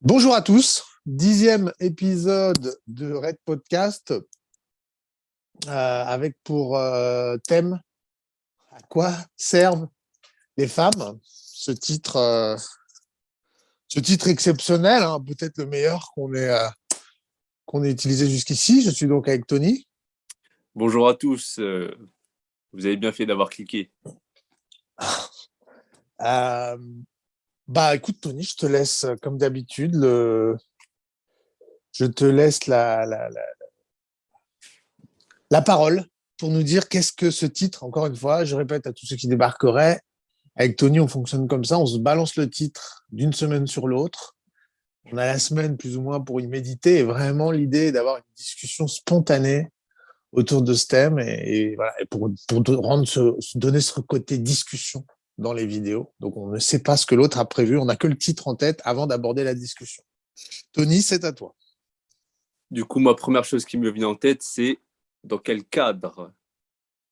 Bonjour à tous, 10e épisode de Red Podcast avec pour thème à quoi servent les femmes. Ce titre exceptionnel, hein, peut-être le meilleur qu'on ait utilisé jusqu'ici. Je suis donc avec Tony. Bonjour à tous, vous avez bien fait d'avoir cliqué. Euh, écoute Tony, je te laisse comme d'habitude je te laisse la parole pour nous dire qu'est-ce que ce titre. Encore une fois, je répète à tous ceux qui débarqueraient. Avec Tony, on fonctionne comme ça, on se balance le titre d'une semaine sur l'autre. On a la semaine plus ou moins pour y méditer et vraiment l'idée est d'avoir une discussion spontanée autour de ce thème et voilà, et pour donner ce côté discussion dans les vidéos. Donc on ne sait pas ce que l'autre a prévu, on n'a que le titre en tête avant d'aborder la discussion. Tony, c'est à toi. Du coup, ma première chose qui me vient en tête, c'est dans quel cadre,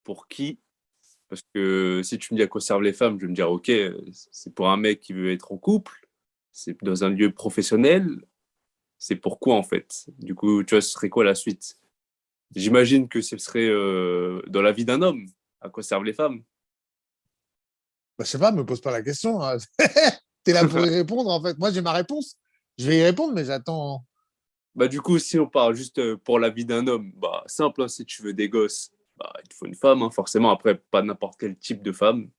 pour qui. Parce que si tu me dis à quoi servent les femmes, je vais me dire, ok, c'est pour un mec qui veut être en couple, c'est dans un lieu professionnel, c'est pourquoi en fait. Du coup, tu vois, ce serait quoi la suite? J'imagine que ce serait dans la vie d'un homme, à quoi servent les femmes. Je sais pas, me pose pas la question, hein. Tu es là pour y répondre en fait. Moi j'ai ma réponse, je vais y répondre mais j'attends. Bah, du coup, si on parle juste pour la vie d'un homme, bah, simple, hein, si tu veux des gosses, bah, il te faut une femme, hein, forcément. Après, pas n'importe quel type de femme.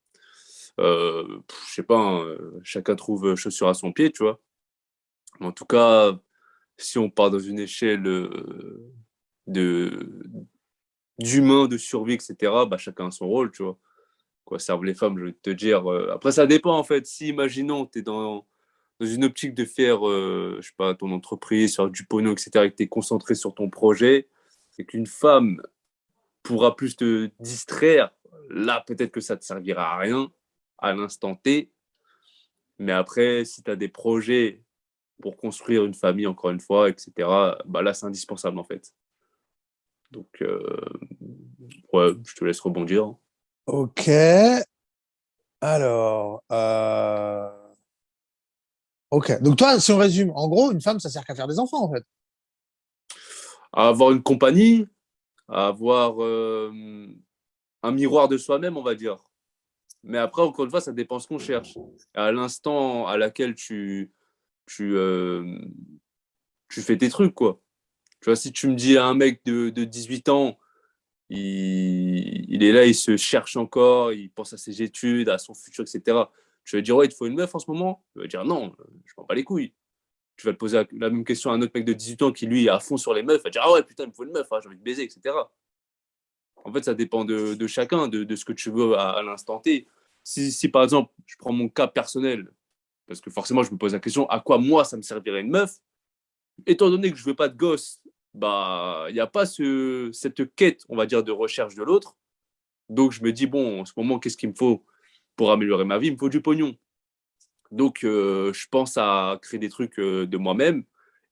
Je sais pas, hein, chacun trouve chaussure à son pied, tu vois. Mais en tout cas, si on part dans une échelle de d'humain, de survie, etc., bah, chacun a son rôle, tu vois. Quoi servent les femmes, je vais te dire. Après, ça dépend, en fait. Si, imaginons, tu es dans une optique de faire, je sais pas, ton entreprise, faire du pognon, etc., et que tu es concentré sur ton projet, et qu'une femme pourra plus te distraire, là, peut-être que ça ne te servira à rien à l'instant T. Mais après, si tu as des projets pour construire une famille, encore une fois, etc., bah là, c'est indispensable, en fait. Donc, ouais, je te laisse rebondir. Ok, alors, ok. Donc toi, si on résume, en gros, une femme, ça sert qu'à faire des enfants, en fait. À avoir une compagnie, à avoir un miroir de soi-même, on va dire. Mais après, encore une fois, ça dépend ce qu'on cherche. À l'instant à laquelle tu, euh, tu fais tes trucs, quoi. Tu vois, si tu me dis à un mec de 18 ans, il est là, il se cherche encore, il pense à ses études, à son futur, etc. Tu vas dire, ouais, il te faut une meuf en ce moment? Il va dire, non, je m'en bats les couilles. Tu vas te poser la même question à un autre mec de 18 ans qui, lui, est à fond sur les meufs. Il va dire, ah ouais, putain, il me faut une meuf, hein, j'ai envie de baiser, etc. En fait, ça dépend de chacun, de ce que tu veux à l'instant T. Si, par exemple, je prends mon cas personnel, parce que forcément, je me pose la question, à quoi moi, ça me servirait une meuf? Étant donné que je veux pas de gosse, bah, il n'y a pas cette quête, on va dire, de recherche de l'autre. Donc, je me dis, bon, en ce moment, qu'est-ce qu'il me faut pour améliorer ma vie? Il me faut du pognon. Donc, je pense à créer des trucs de moi-même.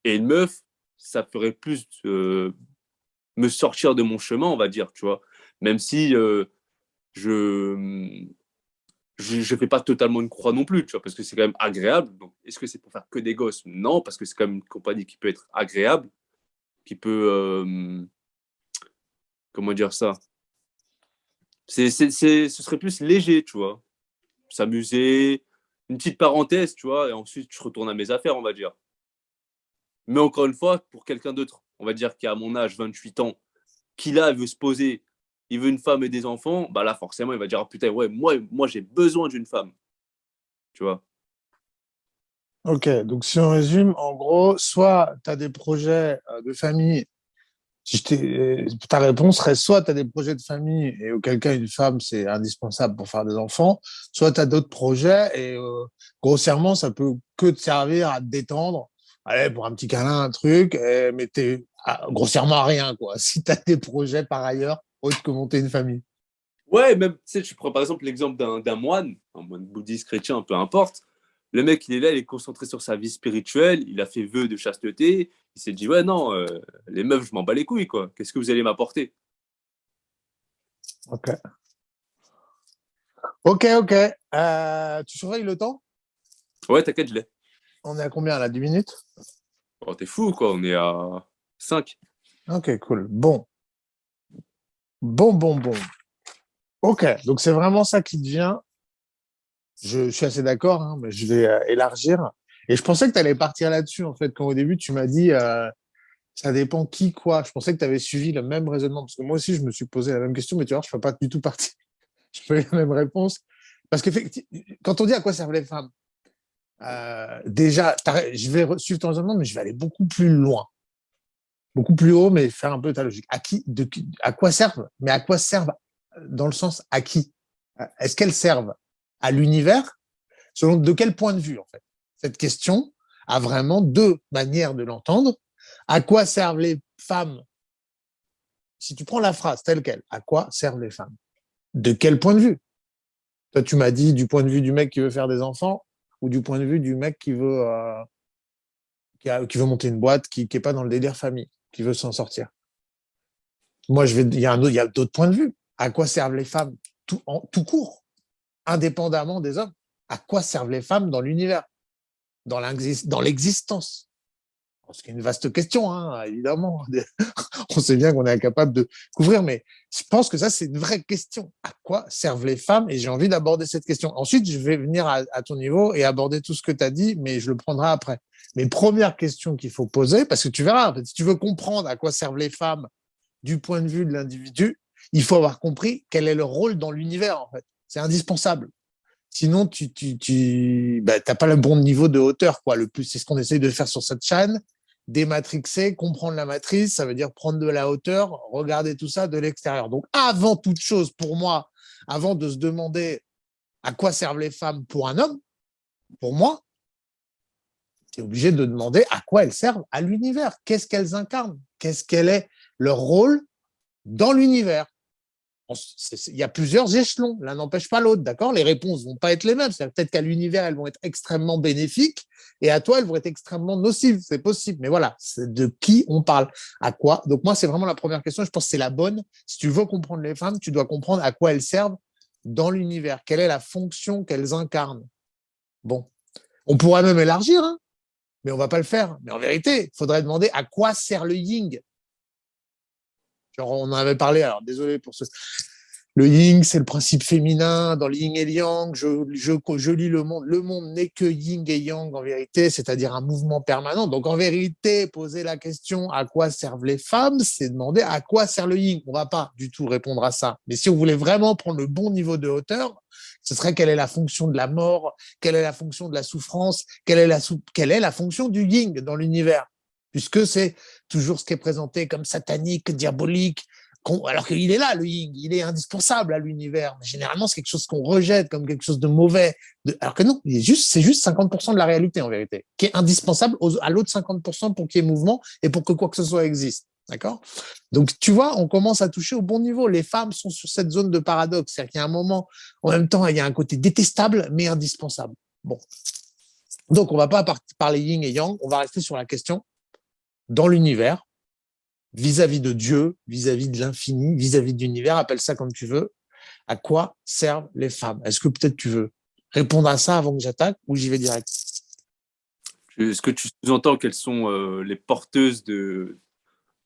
Et une meuf, ça ferait plus me sortir de mon chemin, on va dire, tu vois. Même si je je fais pas totalement une croix non plus, tu vois, parce que c'est quand même agréable. Donc, est-ce que c'est pour faire que des gosses? Non, parce que c'est quand même une compagnie qui peut être agréable, qui peut, comment dire ça? Ce serait plus léger, tu vois. S'amuser, une petite parenthèse, tu vois, et ensuite je retourne à mes affaires, on va dire. Mais encore une fois, pour quelqu'un d'autre, on va dire qui a mon âge, 28 ans, qui là veut se poser, il veut une femme et des enfants, bah là forcément il va dire, oh, putain, ouais, moi j'ai besoin d'une femme, tu vois. Ok, donc si on résume, en gros, soit tu as des projets de famille, ta réponse serait soit tu as des projets de famille et auquel cas une femme c'est indispensable pour faire des enfants, soit tu as d'autres projets et grossièrement ça peut que te servir à te détendre, allez, pour un petit câlin, un truc, mais t'es grossièrement à rien, quoi, si tu as des projets par ailleurs autres que monter une famille. Ouais, même, tu sais, tu prends par exemple l'exemple d'un moine, un moine bouddhiste, chrétien, peu importe. Le mec, il est là, il est concentré sur sa vie spirituelle, il a fait vœu de chasteté, il s'est dit, ouais, non, les meufs, je m'en bats les couilles, quoi. Qu'est-ce que vous allez m'apporter? Ok, ok. Tu surveilles le temps? Ouais, t'inquiète, je l'ai. On est à combien là? 10 minutes? Oh, t'es fou, quoi. On est à 5. Ok, cool. Bon. Bon. Ok, donc c'est vraiment ça qui devient. Je suis assez d'accord, hein, mais je vais élargir. Et je pensais que tu allais partir là-dessus, en fait, quand au début tu m'as dit ça dépend qui, quoi. Je pensais que tu avais suivi le même raisonnement, parce que moi aussi je me suis posé la même question, mais tu vois, je ne fais pas du tout partie. Je fais la même réponse. Parce que quand on dit à quoi servent les femmes, déjà, je vais suivre ton raisonnement, mais je vais aller beaucoup plus loin, beaucoup plus haut, mais faire un peu ta logique. À quoi servent? Mais à quoi servent dans le sens à qui? Est-ce qu'elles servent à l'univers? Selon de quel point de vue, en fait? Cette question a vraiment deux manières de l'entendre. À quoi servent les femmes? Si tu prends la phrase telle quelle, à quoi servent les femmes? De quel point de vue? Toi, tu m'as dit du point de vue du mec qui veut faire des enfants ou du point de vue du mec qui veut monter une boîte, qui n'est pas dans le délire famille, qui veut s'en sortir. Moi, il y a d'autres points de vue. À quoi servent les femmes tout court, indépendamment des hommes? À quoi servent les femmes dans l'univers, dans l'existence? C'est une vaste question, hein, évidemment. On sait bien qu'on est incapable de couvrir, mais je pense que ça, c'est une vraie question. À quoi servent les femmes? Et j'ai envie d'aborder cette question. Ensuite, je vais venir à ton niveau et aborder tout ce que tu as dit, mais je le prendrai après. Mais première question qu'il faut poser, parce que tu verras, en fait, si tu veux comprendre à quoi servent les femmes du point de vue de l'individu, il faut avoir compris quel est leur rôle dans l'univers, en fait. C'est indispensable. Sinon, tu n'as pas le bon niveau de hauteur, quoi. Le plus, c'est ce qu'on essaye de faire sur cette chaîne. Dématrixer, comprendre la matrice, ça veut dire prendre de la hauteur, regarder tout ça de l'extérieur. Donc, avant toute chose, pour moi, avant de se demander à quoi servent les femmes pour un homme, pour moi, tu es obligé de demander à quoi elles servent à l'univers. Qu'est-ce qu'elles incarnent? Quel est leur rôle dans l'univers? Il y a plusieurs échelons, l'un n'empêche pas l'autre, d'accord? Les réponses vont pas être les mêmes. C'est peut-être qu'à l'univers, elles vont être extrêmement bénéfiques et à toi, elles vont être extrêmement nocives. C'est possible. Mais voilà, c'est de qui on parle, à quoi. Donc moi, c'est vraiment la première question. Je pense que c'est la bonne. Si tu veux comprendre les femmes, tu dois comprendre à quoi elles servent dans l'univers. Quelle est la fonction qu'elles incarnent? Bon, on pourrait même élargir, hein, mais on va pas le faire. Mais en vérité, il faudrait demander à quoi sert le yin. Genre, on en avait parlé, alors désolé pour ce. Le yin, c'est le principe féminin. Dans le yin et le yang, je lis le monde. Le monde n'est que yin et yang en vérité, c'est-à-dire un mouvement permanent. Donc en vérité, poser la question à quoi servent les femmes, c'est demander à quoi sert le yin. On ne va pas du tout répondre à ça. Mais si on voulait vraiment prendre le bon niveau de hauteur, ce serait quelle est la fonction de la mort, quelle est la fonction de la souffrance, quelle est la fonction du yin dans l'univers, puisque c'est toujours ce qui est présenté comme satanique, diabolique, alors qu'il est là, le yin, il est indispensable à l'univers. Mais généralement, c'est quelque chose qu'on rejette comme quelque chose de mauvais. Alors que non, c'est juste 50% de la réalité, en vérité, qui est indispensable à l'autre 50% pour qu'il y ait mouvement et pour que quoi que ce soit existe. D'accord? Donc, tu vois, on commence à toucher au bon niveau. Les femmes sont sur cette zone de paradoxe. C'est-à-dire qu'il y a un moment, en même temps, il y a un côté détestable, mais indispensable. Bon. Donc, on ne va pas parler yin et yang. On va rester sur la question dans l'univers, vis-à-vis de Dieu, vis-à-vis de l'infini, vis-à-vis de l'univers, appelle ça comme tu veux, à quoi servent les femmes? Est-ce que peut-être tu veux répondre à ça avant que j'attaque ou j'y vais direct? Est-ce que tu sous-entends qu'elles sont les porteuses de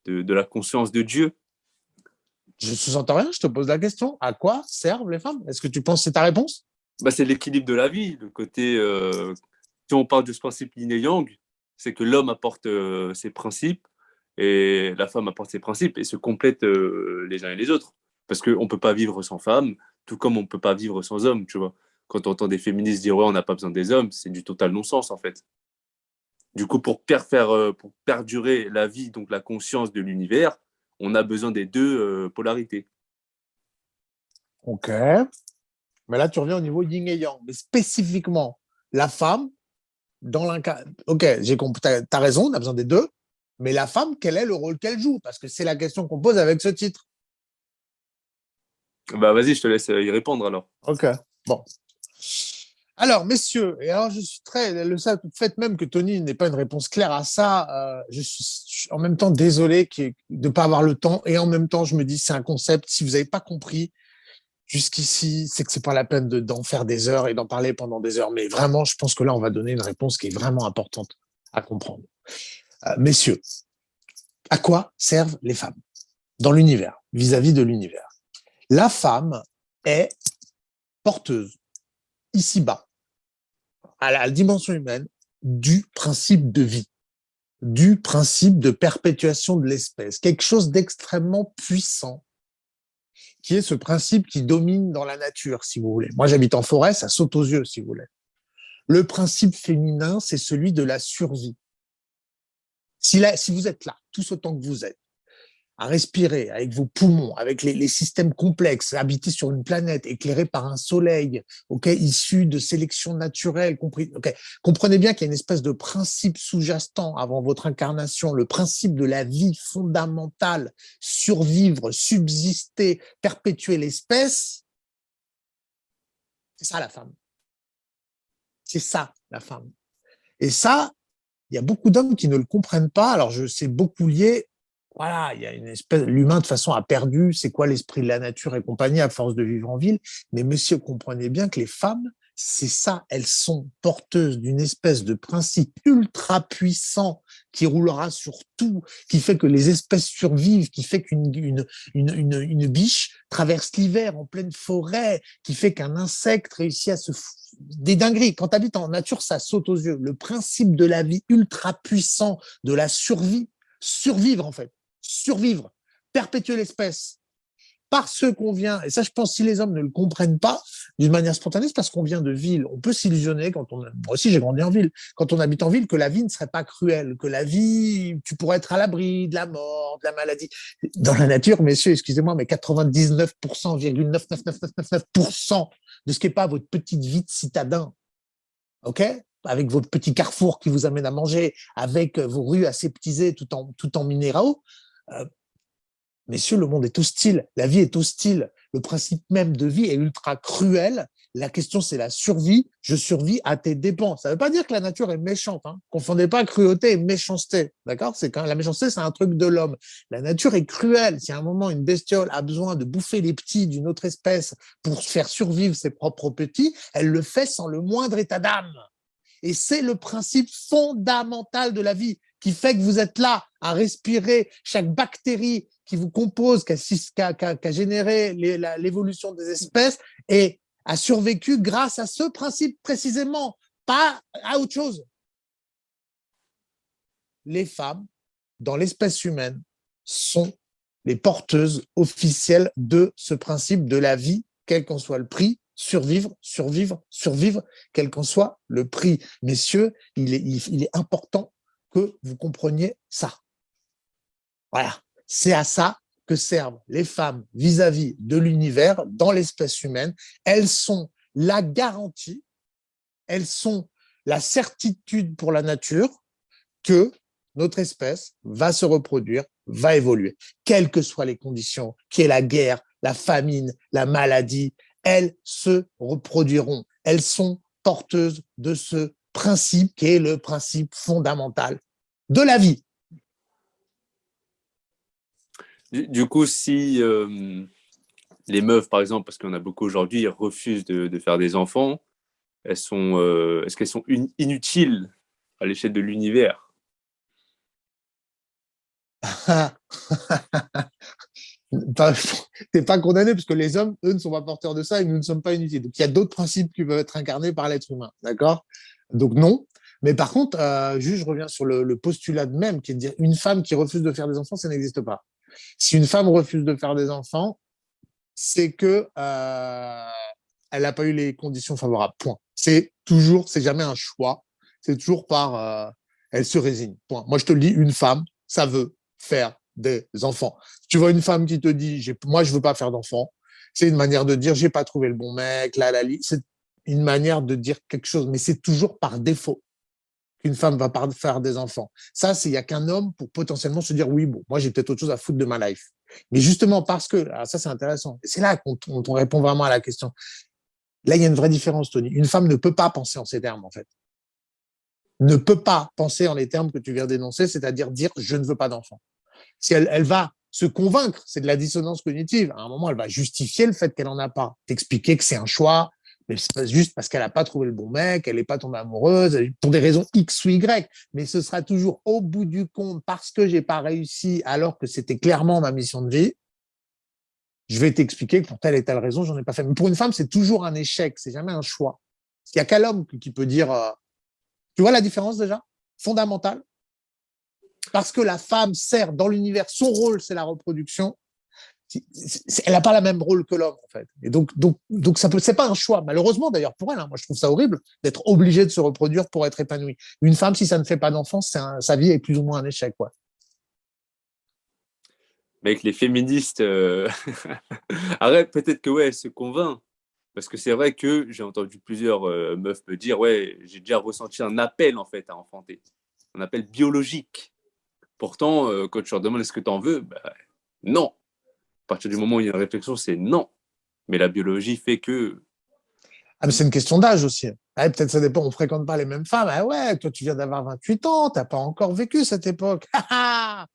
la conscience de Dieu? Je ne sous-entends rien, je te pose la question. À quoi servent les femmes? Est-ce que tu penses que c'est ta réponse? C'est l'équilibre de la vie. Le côté, si on parle de ce principe yin et yang, c'est que l'homme apporte ses principes et la femme apporte ses principes et se complètent les uns et les autres. Parce qu'on ne peut pas vivre sans femme, tout comme on ne peut pas vivre sans homme, tu vois. Quand on entend des féministes dire ouais, on n'a pas besoin des hommes, c'est du total non-sens en fait. Du coup, pour perdurer la vie, donc la conscience de l'univers, on a besoin des deux polarités. Ok. Mais là, tu reviens au niveau yin et yang. Mais spécifiquement, la femme, dans l'incarnation. Ok, j'ai compris. Tu as raison, on a besoin des deux. Mais la femme, quel est le rôle qu'elle joue? Parce que c'est la question qu'on pose avec ce titre. Vas-y, je te laisse y répondre alors. Ok. Bon. Alors, messieurs, et alors je suis le fait même que Tony n'ait pas une réponse claire à ça, je suis en même temps désolé de ne pas avoir le temps, et en même temps, je me dis, c'est un concept, si vous n'avez pas compris, Jusqu'ici, c'est que c'est pas la peine d'en faire des heures et d'en parler pendant des heures. Mais vraiment, je pense que là, on va donner une réponse qui est vraiment importante à comprendre. Messieurs, à quoi servent les femmes dans l'univers, vis-à-vis de l'univers? La femme est porteuse, ici-bas, à la dimension humaine, du principe de vie, du principe de perpétuation de l'espèce, quelque chose d'extrêmement puissant, qui est ce principe qui domine dans la nature, si vous voulez. Moi, j'habite en forêt, ça saute aux yeux, si vous voulez. Le principe féminin, c'est celui de la survie. Si vous êtes là, tous autant que vous êtes, à respirer avec vos poumons, avec les systèmes complexes, habités sur une planète, éclairée par un soleil, issu de sélection naturelle, comprenez bien qu'il y a une espèce de principe sous-jacent avant votre incarnation, le principe de la vie fondamentale, survivre, subsister, perpétuer l'espèce. C'est ça la femme. C'est ça la femme. Et ça, il y a beaucoup d'hommes qui ne le comprennent pas. Alors, c'est beaucoup lié. Voilà, il y a une espèce, l'humain de façon a perdu, c'est quoi l'esprit de la nature et compagnie à force de vivre en ville. Mais monsieur, comprenez bien que les femmes, c'est ça, elles sont porteuses d'une espèce de principe ultra puissant qui roulera sur tout, qui fait que les espèces survivent, qui fait une biche traverse l'hiver en pleine forêt, qui fait qu'un insecte réussit à des dingueries. Quand tu habites en nature, ça saute aux yeux. Le principe de la vie ultra puissant, de la survie, survivre en fait. Survivre, perpétuer l'espèce. Parce qu'on vient, et ça je pense si les hommes ne le comprennent pas d'une manière spontanée, c'est parce qu'on vient de ville. On peut s'illusionner moi aussi j'ai grandi en ville, quand on habite en ville, que la vie ne serait pas cruelle, que la vie, tu pourrais être à l'abri de la mort, de la maladie. Dans la nature, messieurs, excusez-moi, mais 99,99999% de ce qui n'est pas votre petite vie de citadin, ok, avec votre petit carrefour qui vous amène à manger, avec vos rues aseptisées tout en minéraux, messieurs, le monde est hostile, la vie est hostile, le principe même de vie est ultra cruel. La question, c'est la survie. Je survis à tes dépens. Ça ne veut pas dire que la nature est méchante. Hein. Confondez pas cruauté et méchanceté. D'accord? C'est quand la méchanceté, c'est un truc de l'homme. La nature est cruelle. Si à un moment, une bestiole a besoin de bouffer les petits d'une autre espèce pour faire survivre ses propres petits, elle le fait sans le moindre état d'âme. Et c'est le principe fondamental de la vie qui fait que vous êtes là à respirer chaque bactérie qui vous compose, qui a généré l'évolution des espèces et a survécu grâce à ce principe précisément, pas à autre chose. Les femmes, dans l'espèce humaine, sont les porteuses officielles de ce principe de la vie, quel qu'en soit le prix, survivre, survivre, survivre, quel qu'en soit le prix. Messieurs, il est important que vous compreniez ça. Voilà, c'est à ça que servent les femmes vis-à-vis de l'univers dans l'espèce humaine. Elles sont la garantie, elles sont la certitude pour la nature que notre espèce va se reproduire, va évoluer, quelles que soient les conditions, qu'il y ait la guerre, la famine, la maladie, elles se reproduiront. Elles sont porteuses de ce principe qui est le principe fondamental de la vie. Du coup, si les meufs, par exemple, parce qu'il y en a beaucoup aujourd'hui, refusent de faire des enfants, est-ce qu'elles sont inutiles à l'échelle de l'univers? T'es pas condamné parce que les hommes, eux, ne sont pas porteurs de ça et nous ne sommes pas inutiles. Donc, il y a d'autres principes qui peuvent être incarnés par l'être humain. D'accord? Donc, non. Mais par contre, juste, je reviens sur le postulat de même, qui est de dire une femme qui refuse de faire des enfants, ça n'existe pas. Si une femme refuse de faire des enfants, c'est que elle n'a pas eu les conditions favorables. Point. C'est jamais un choix. C'est toujours elle se résigne. Point. Moi, je te le dis, une femme, ça veut faire des enfants. Tu vois une femme qui te dit, moi, je veux pas faire d'enfants, c'est une manière de dire, j'ai pas trouvé le bon mec, c'est une manière de dire quelque chose, mais c'est toujours par défaut qu'une femme va pas faire des enfants. Ça, il y a qu'un homme pour potentiellement se dire, oui, bon, moi, j'ai peut-être autre chose à foutre de ma life. Mais justement parce que, ça, c'est intéressant. C'est là qu'on répond vraiment à la question. Là, il y a une vraie différence, Tony. Une femme ne peut pas penser en ces termes, en fait. Ne peut pas penser en les termes que tu viens d'énoncer, c'est-à-dire dire, je ne veux pas d'enfant. Si elle va se convaincre, c'est de la dissonance cognitive. À un moment, elle va justifier le fait qu'elle n'en a pas, t'expliquer que c'est un choix, mais c'est pas juste parce qu'elle n'a pas trouvé le bon mec, elle n'est pas tombée amoureuse, pour des raisons X ou Y, mais ce sera toujours au bout du compte, parce que j'ai pas réussi, alors que c'était clairement ma mission de vie, je vais t'expliquer que pour telle et telle raison, j'en ai pas fait. Mais pour une femme, c'est toujours un échec, c'est jamais un choix. Il n'y a qu'à l'homme qui peut dire, tu vois la différence déjà, fondamentale, parce que la femme sert dans l'univers, son rôle, c'est la reproduction. Elle n'a pas le même rôle que l'homme, en fait. Et donc c'est pas un choix. Malheureusement, d'ailleurs, pour elle, hein, moi, je trouve ça horrible d'être obligée de se reproduire pour être épanouie. Une femme, si ça ne fait pas d'enfant, sa vie est plus ou moins un échec, quoi. Mec, les féministes, arrête, peut-être que ouais, elles se convainc. Parce que c'est vrai que j'ai entendu plusieurs meufs me dire, ouais, j'ai déjà ressenti un appel en fait à enfanter, un appel biologique. Pourtant, quand tu leur demandes est-ce que tu en veux, bah, non. À partir du moment où il y a une réflexion, c'est non. Mais la biologie fait que. Ah, mais c'est une question d'âge aussi. Ah, peut-être ça dépend, on fréquente pas les mêmes femmes. Ah ouais, toi tu viens d'avoir 28 ans, t'as pas encore vécu cette époque. Ah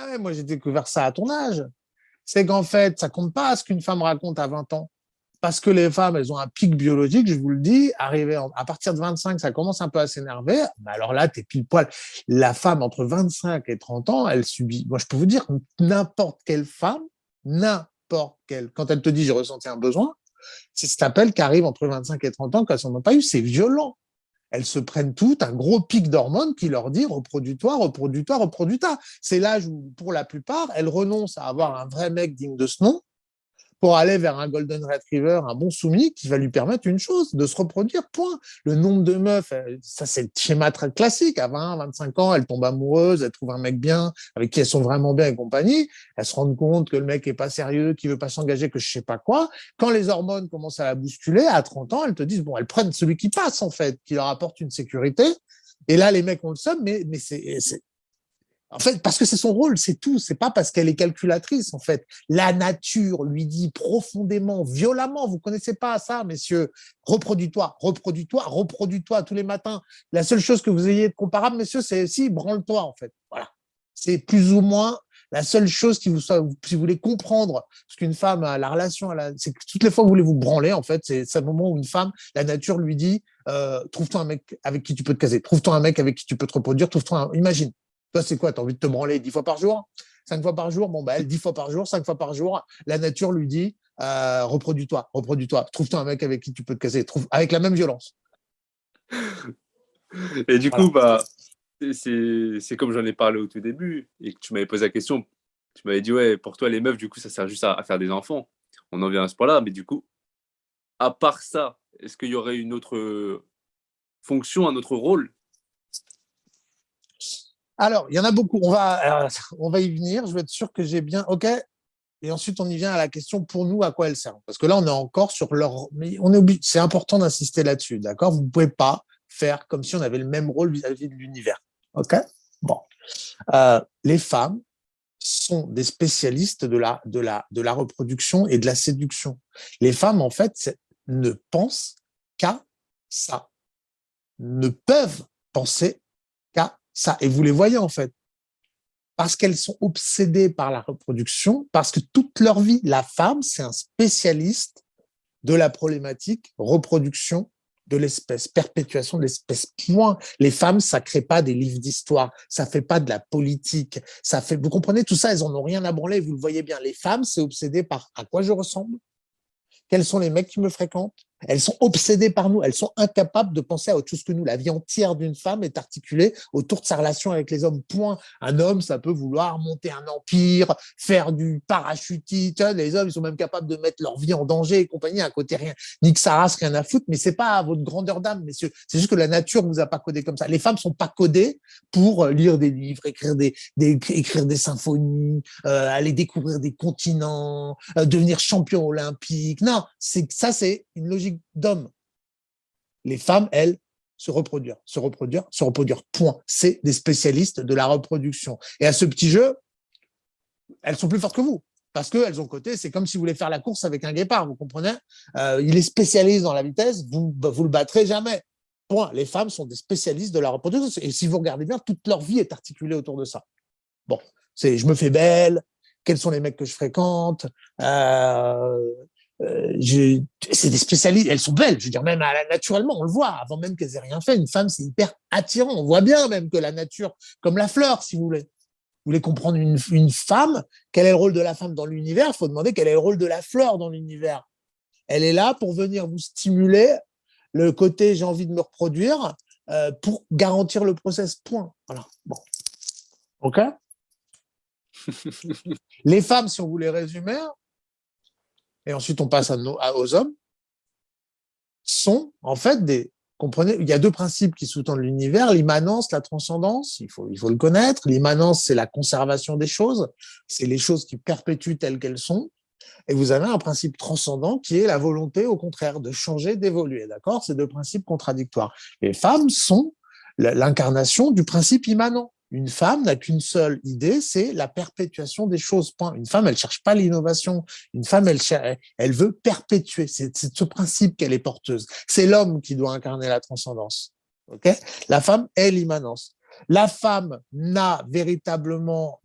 ouais, moi j'ai découvert ça à ton âge. C'est qu'en fait, ça compte pas ce qu'une femme raconte à 20 ans. Parce que les femmes, elles ont un pic biologique, je vous le dis, à partir de 25, ça commence un peu à s'énerver. Bah alors là, t'es pile poil. La femme entre 25 et 30 ans, elle subit. Moi, je peux vous dire, n'importe quelle femme, n'importe quelle, quand elle te dit j'ai ressenti un besoin, c'est cet appel qui arrive entre 25 et 30 ans quand elles n'en ont pas eu, c'est violent. Elles se prennent toutes un gros pic d'hormones qui leur dit reproduis-toi, reproduis-toi, reproduis-toi. C'est l'âge où, pour la plupart, elles renoncent à avoir un vrai mec digne de ce nom pour aller vers un Golden Retriever, un bon soumis, qui va lui permettre une chose, de se reproduire, point. Le nombre de meufs, ça c'est le schéma très classique, à 20, 25 ans, elles tombent amoureuses, elles trouvent un mec bien, avec qui elles sont vraiment bien et compagnie, elles se rendent compte que le mec est pas sérieux, qu'il veut pas s'engager, que je sais pas quoi. Quand les hormones commencent à la bousculer, à 30 ans, elles te disent, bon, elles prennent celui qui passe, en fait, qui leur apporte une sécurité. Et là, les mecs ont le seum, mais c'est, en fait, parce que c'est son rôle, c'est tout. C'est pas parce qu'elle est calculatrice, en fait. La nature lui dit profondément, violemment, vous connaissez pas ça, messieurs, reproduis-toi, reproduis-toi, reproduis-toi tous les matins. La seule chose que vous ayez de comparable, messieurs, c'est si, branle-toi, en fait. Voilà. C'est plus ou moins la seule chose qui vous soit, si vous voulez comprendre ce qu'une femme a, la relation, c'est que toutes les fois que vous voulez vous branler, en fait, c'est le moment où une femme, la nature lui dit, trouve-toi un mec avec qui tu peux te caser, trouve-toi un mec avec qui tu peux te reproduire, imagine. Toi, c'est quoi? Tu as envie de te branler 10 fois par jour? 5 fois par jour? Bon, bah, elle, 10 fois par jour, 5 fois par jour, la nature lui dit reproduis-toi, reproduis-toi, trouve-toi un mec avec qui tu peux te caser, avec la même violence. Et du Voilà. coup, bah, c'est comme j'en ai parlé au tout début et que tu m'avais posé la question. Tu m'avais dit, ouais, pour toi, les meufs, du coup, ça sert juste à faire des enfants. On en vient à ce point-là, mais du coup, à part ça, est-ce qu'il y aurait une autre fonction, un autre rôle? Alors, il y en a beaucoup. On va y venir. Je vais être sûr que j'ai bien. OK. Et ensuite, on y vient à la question pour nous, à quoi elle sert. Parce que là, on est encore sur leur. Mais on est obligé. C'est important d'insister là-dessus. D'accord? Vous ne pouvez pas faire comme si on avait le même rôle vis-à-vis de l'univers. OK? Bon. Les femmes sont des spécialistes de la reproduction et de la séduction. Les femmes, en fait, ne pensent qu'à ça, ne peuvent penser qu'à ça. Et vous les voyez, en fait, parce qu'elles sont obsédées par la reproduction, parce que toute leur vie, la femme, c'est un spécialiste de la problématique reproduction de l'espèce, perpétuation de l'espèce. Point. Les femmes, ça crée pas des livres d'histoire, ça fait pas de la politique, ça fait. Vous comprenez tout ça, elles en ont rien à branler. Vous le voyez bien. Les femmes, c'est obsédé par à quoi je ressemble, quels sont les mecs qui me fréquentent. Elles sont obsédées par nous. Elles sont incapables de penser à autre chose que nous. La vie entière d'une femme est articulée autour de sa relation avec les hommes. Point. Un homme, ça peut vouloir monter un empire, faire du parachutisme. Les hommes, ils sont même capables de mettre leur vie en danger et compagnie. À côté, rien. Nique sa race, rien à foutre. Mais c'est pas à votre grandeur d'âme, messieurs. C'est juste que la nature vous a pas codé comme ça. Les femmes sont pas codées pour lire des livres, écrire des symphonies, aller découvrir des continents, devenir champion olympique. Non, c'est une logique d'homme. Les femmes, elles, se reproduire, se reproduire, se reproduire, point. C'est des spécialistes de la reproduction. Et à ce petit jeu, elles sont plus fortes que vous. Parce qu'elles ont côté, c'est comme si vous voulez faire la course avec un guépard, vous comprenez? Il est spécialiste dans la vitesse, vous le battrez jamais. Point. Les femmes sont des spécialistes de la reproduction. Et si vous regardez bien, toute leur vie est articulée autour de ça. Bon, je me fais belle, quels sont les mecs que je fréquente. C'est des spécialistes, elles sont belles, je veux dire, même naturellement, on le voit, avant même qu'elles aient rien fait, une femme, c'est hyper attirant. On voit bien même que la nature, comme la fleur, si vous voulez. Vous voulez comprendre une femme, quel est le rôle de la femme dans l'univers, il faut demander quel est le rôle de la fleur dans l'univers. Elle est là pour venir vous stimuler le côté j'ai envie de me reproduire pour garantir le process, point. Voilà. Bon. OK. Les femmes, si on voulait résumer, et ensuite on passe aux hommes, sont en fait des... Comprenez, il y a deux principes qui sous-tendent l'univers, l'immanence, la transcendance, il faut le connaître. L'immanence, c'est la conservation des choses, c'est les choses qui perpétuent telles qu'elles sont. Et vous avez un principe transcendant qui est la volonté, au contraire, de changer, d'évoluer. D'accord? Ces deux principes contradictoires. Les femmes sont l'incarnation du principe immanent. Une femme n'a qu'une seule idée, c'est la perpétuation des choses. Point. Une femme, elle cherche pas l'innovation. Une femme, elle veut perpétuer. C'est ce principe qu'elle est porteuse. C'est l'homme qui doit incarner la transcendance. Okay? La femme est l'immanence. La femme n'a véritablement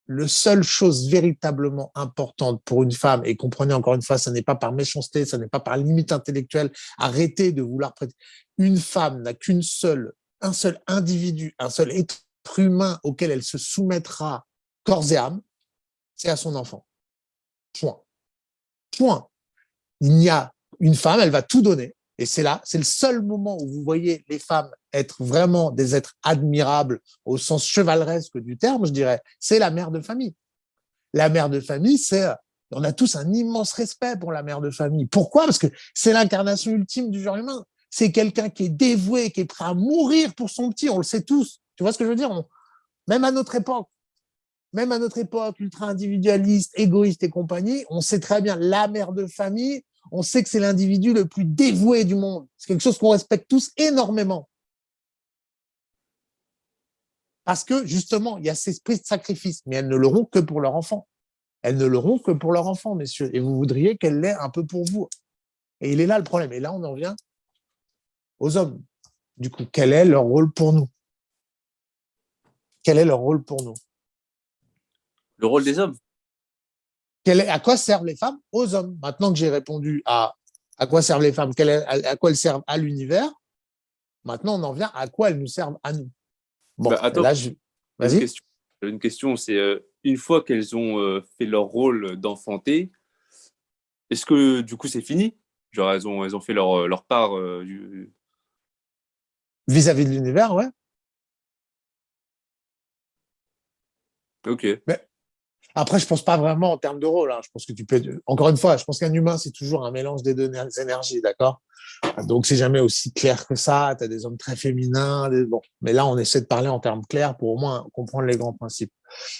le seule chose véritablement importante pour une femme, et comprenez encore une fois, ça n'est pas par méchanceté, ça n'est pas par limite intellectuelle, arrêtez de vouloir prêter. Une femme n'a un seul individu, un seul être humain auquel elle se soumettra corps et âme, c'est à son enfant. Point. Point. Il y a une femme, elle va tout donner, et c'est là, c'est le seul moment où vous voyez les femmes être vraiment des êtres admirables au sens chevaleresque du terme, je dirais, c'est la mère de famille. La mère de famille, on a tous un immense respect pour la mère de famille. Pourquoi? Parce que c'est l'incarnation ultime du genre humain. C'est quelqu'un qui est dévoué, qui est prêt à mourir pour son petit, on le sait tous. Tu vois ce que je veux dire? Même à notre époque, ultra-individualiste, égoïste et compagnie, on sait très bien, la mère de famille, on sait que c'est l'individu le plus dévoué du monde. C'est quelque chose qu'on respecte tous énormément. Parce que, justement, il y a cet esprit de sacrifice, mais elles ne l'auront que pour leur enfant. Elles ne l'auront que pour leur enfant, messieurs. Et vous voudriez qu'elle l'ait un peu pour vous. Et il est là le problème. Et là, on en vient aux hommes. Du coup, quel est leur rôle pour nous? Quel est leur rôle pour nous? Le rôle des hommes. À quoi servent les femmes? Aux hommes. Maintenant que j'ai répondu à quoi servent les femmes, à quoi elles servent à l'univers, maintenant on en vient à quoi elles nous servent à nous. Bon, attends, là, vas-y. Une question, c'est une fois qu'elles ont fait leur rôle d'enfanter, est-ce que du coup c'est fini? Genre elles ont fait leur part vis-à-vis de l'univers, ouais. Ok. Mais après, je pense pas vraiment en termes de rôle. Hein. Je pense que tu peux. Encore une fois, je pense qu'un humain, c'est toujours un mélange des deux énergies, d'accord? Donc, c'est jamais aussi clair que ça. Tu as des hommes très féminins. Bon. Mais là, on essaie de parler en termes clairs pour au moins comprendre les grands principes.